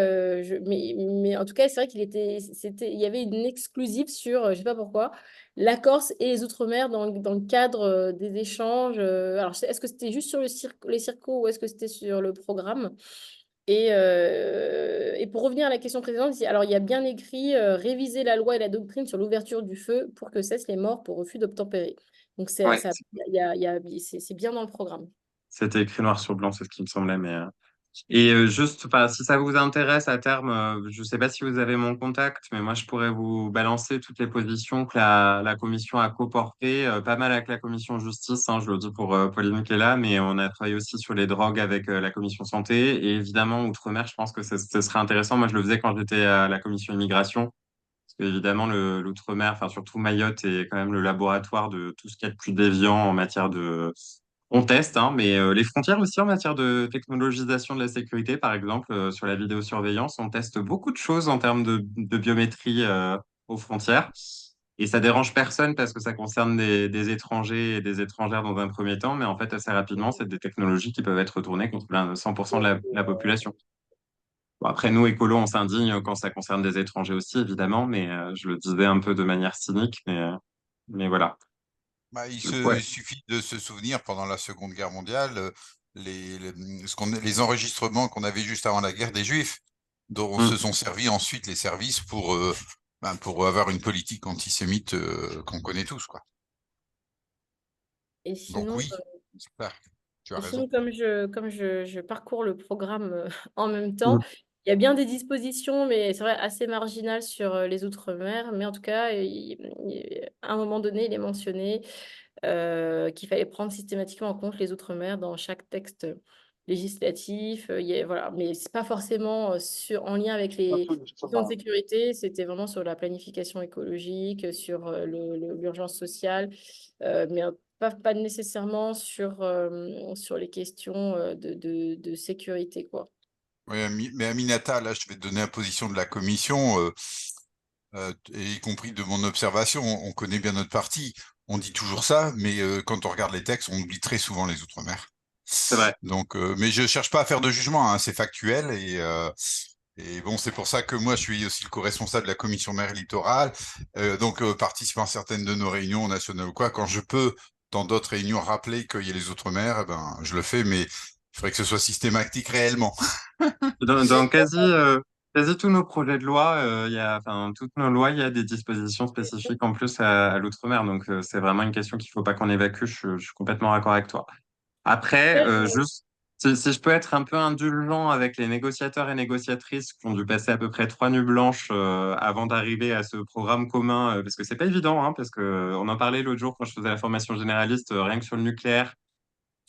S3: en tout cas, c'est vrai il y avait une exclusive sur, je ne sais pas pourquoi, la Corse et les Outre-mer dans le cadre des échanges. Alors, est-ce que c'était juste sur les circos ou est-ce que c'était sur le programme? Et pour revenir à la question précédente, alors il y a bien écrit réviser la loi et la doctrine sur l'ouverture du feu pour que cessent les morts pour refus d'obtempérer. Donc,
S2: Ouais,
S3: c'est bien dans le programme.
S2: c'était écrit noir sur blanc, c'est ce qui me semblait, mais Et juste, enfin, si ça vous intéresse à terme, je ne sais pas si vous avez mon contact, mais moi je pourrais vous balancer toutes les positions que la commission a co-portées, pas mal avec la commission justice, hein, je le dis pour Pauline qui est là, mais on a travaillé aussi sur les drogues avec la commission santé. Et évidemment, Outre-mer, je pense que ce serait intéressant. Moi, je le faisais quand j'étais à la commission immigration, parce qu'évidemment, l'Outre-mer, enfin surtout Mayotte, est quand même le laboratoire de tout ce qu'il y a de plus déviant en matière de on teste, hein, mais les frontières aussi en matière de technologisation de la sécurité, par exemple, sur la vidéosurveillance, on teste beaucoup de choses en termes de biométrie aux frontières. Et ça dérange personne parce que ça concerne des étrangers et des étrangères dans un premier temps, mais en fait, assez rapidement, c'est des technologies qui peuvent être retournées contre 100% de la population. Bon, après, nous, écolos, on s'indigne quand ça concerne des étrangers aussi, évidemment, mais je le disais un peu de manière cynique, mais voilà.
S1: Bah,
S2: Ouais.
S1: il suffit de se souvenir pendant la Seconde Guerre mondiale, les enregistrements qu'on avait juste avant la guerre des Juifs, dont se
S2: Mm.
S1: sont servis ensuite les services pour avoir une politique antisémite qu'on connaît tous, quoi.
S3: Et
S1: Donc
S3: sinon,
S1: oui, c'est clair, tu as
S3: Et
S1: raison.
S3: sinon, comme je parcours le programme en même temps,
S2: Mm.
S3: il y a bien des dispositions, mais c'est vrai, assez marginales sur les Outre-mer. Mais en tout cas, à un moment donné, il est mentionné qu'il fallait prendre systématiquement en compte les Outre-mer dans chaque texte législatif. Voilà. Mais c'est pas forcément en lien avec les questions de sécurité, c'était vraiment sur la planification écologique, sur l'urgence sociale, mais pas nécessairement sur les questions de sécurité, quoi.
S1: Oui, mais Aminata, là, je vais te donner la position de la commission, et y compris de mon observation, on connaît bien notre parti, on dit toujours ça, mais quand on regarde les textes, on oublie très souvent les Outre-mer.
S2: C'est vrai.
S1: Donc, mais je cherche pas à faire de jugement, hein, c'est factuel et bon, c'est pour ça que moi, je suis aussi le co-responsable de la commission mer littorale, donc participant à certaines de nos réunions nationales ou quoi, quand je peux, dans d'autres réunions, rappeler qu'il y a les Outre-mer, eh ben, je le fais, mais il faudrait que ce soit systématique réellement.
S2: Dans quasi tous nos projets de loi, enfin, toutes nos lois, il y a des dispositions spécifiques en plus à l'outre-mer. Donc, c'est vraiment une question qu'il ne faut pas qu'on évacue. Je suis complètement d'accord avec toi. Après,
S3: Ouais,
S2: juste, si je peux être un peu indulgent avec les négociateurs et négociatrices qui ont dû passer à peu près 3 nuits blanches avant d'arriver à ce programme commun, parce que c'est pas évident, hein, parce que on en parlait l'autre jour quand je faisais la formation généraliste, rien que sur le nucléaire.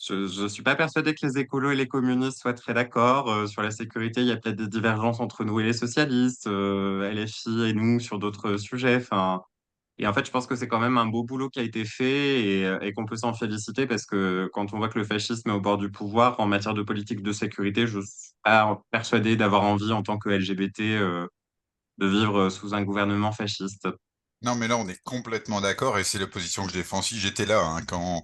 S2: Je suis pas persuadé que les écolos et les communistes soient très d'accord. Sur la sécurité, il y a peut-être des divergences entre nous et les socialistes, LFI et nous sur d'autres sujets. Enfin, et en fait, je pense que c'est quand même un beau boulot qui a été fait et qu'on peut s'en féliciter parce que quand on voit que le fascisme est au bord du pouvoir en matière de politique de sécurité, je suis pas persuadé d'avoir envie en tant que LGBT de vivre sous un gouvernement fasciste.
S1: Non, mais là, on est complètement d'accord et c'est la position que je défends aussi. J'étais là hein, quand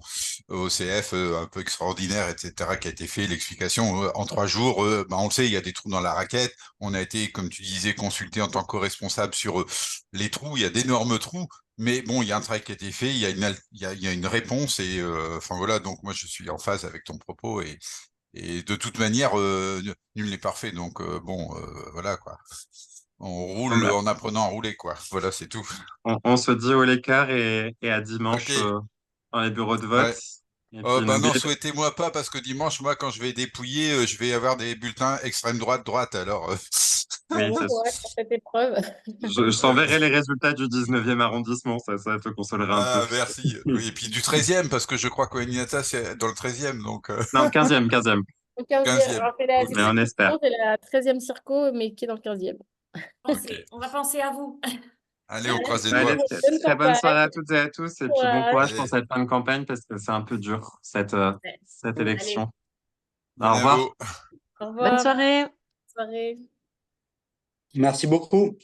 S1: OCF, un peu extraordinaire, etc., qui a été fait, l'explication. En 3 jours, bah, on le sait, il y a des trous dans la raquette. On a été, comme tu disais, consulté en tant que responsable sur les trous. Il y a d'énormes trous. Mais bon, il y a un travail qui a été fait, il y a une réponse et enfin voilà, donc moi je suis en phase avec ton propos et de toute manière, nul n'est parfait, donc bon, voilà quoi. On
S2: Bon,
S1: roule
S2: bah,
S1: en apprenant à rouler, quoi. Voilà, c'est tout.
S2: on se dit au l'écart et à
S1: Ok,
S2: dimanche dans les bureaux de vote.
S1: ouais.
S2: Et
S1: Oh,
S2: puis
S1: bah non,
S2: n'oubliez pas.
S1: souhaitez-moi pas, parce que dimanche, moi, quand je vais dépouiller, je vais avoir des bulletins extrême droite, droite, alors.
S2: Oui,
S3: Bon courage pour cette épreuve.
S2: je
S1: Ouais.
S2: t'enverrai les résultats du 19e arrondissement, ça te consolera un peu.
S1: Ah, merci. Oui, et puis du 13e, parce que je crois qu'Oeninata, c'est dans le 13e, donc
S2: Non, 15e, 15e.
S3: Au 15e.
S1: 15e.
S3: Alors, c'est
S2: Mais
S1: Ok,
S3: pas
S2: on espère.
S3: circonscription, c'est la 13e circo, mais qui est dans le 15e.
S1: ok.
S6: On va penser à vous.
S1: Allez, on croise les
S2: Allez,
S1: doigts.
S3: Allez, bonne
S2: très bonne soirée
S3: campagne,
S2: à toutes et à tous, et puis bon
S3: courage.
S2: courage pour
S1: Allez,
S2: cette fin de campagne parce que c'est un peu dur,
S6: Ouais.
S2: cette
S6: Allez,
S2: élection.
S1: bon
S2: Au revoir.
S1: info.
S3: Au
S5: Bonne
S3: revoir.
S5: soirée.
S3: Bonne soirée.
S7: Merci beaucoup.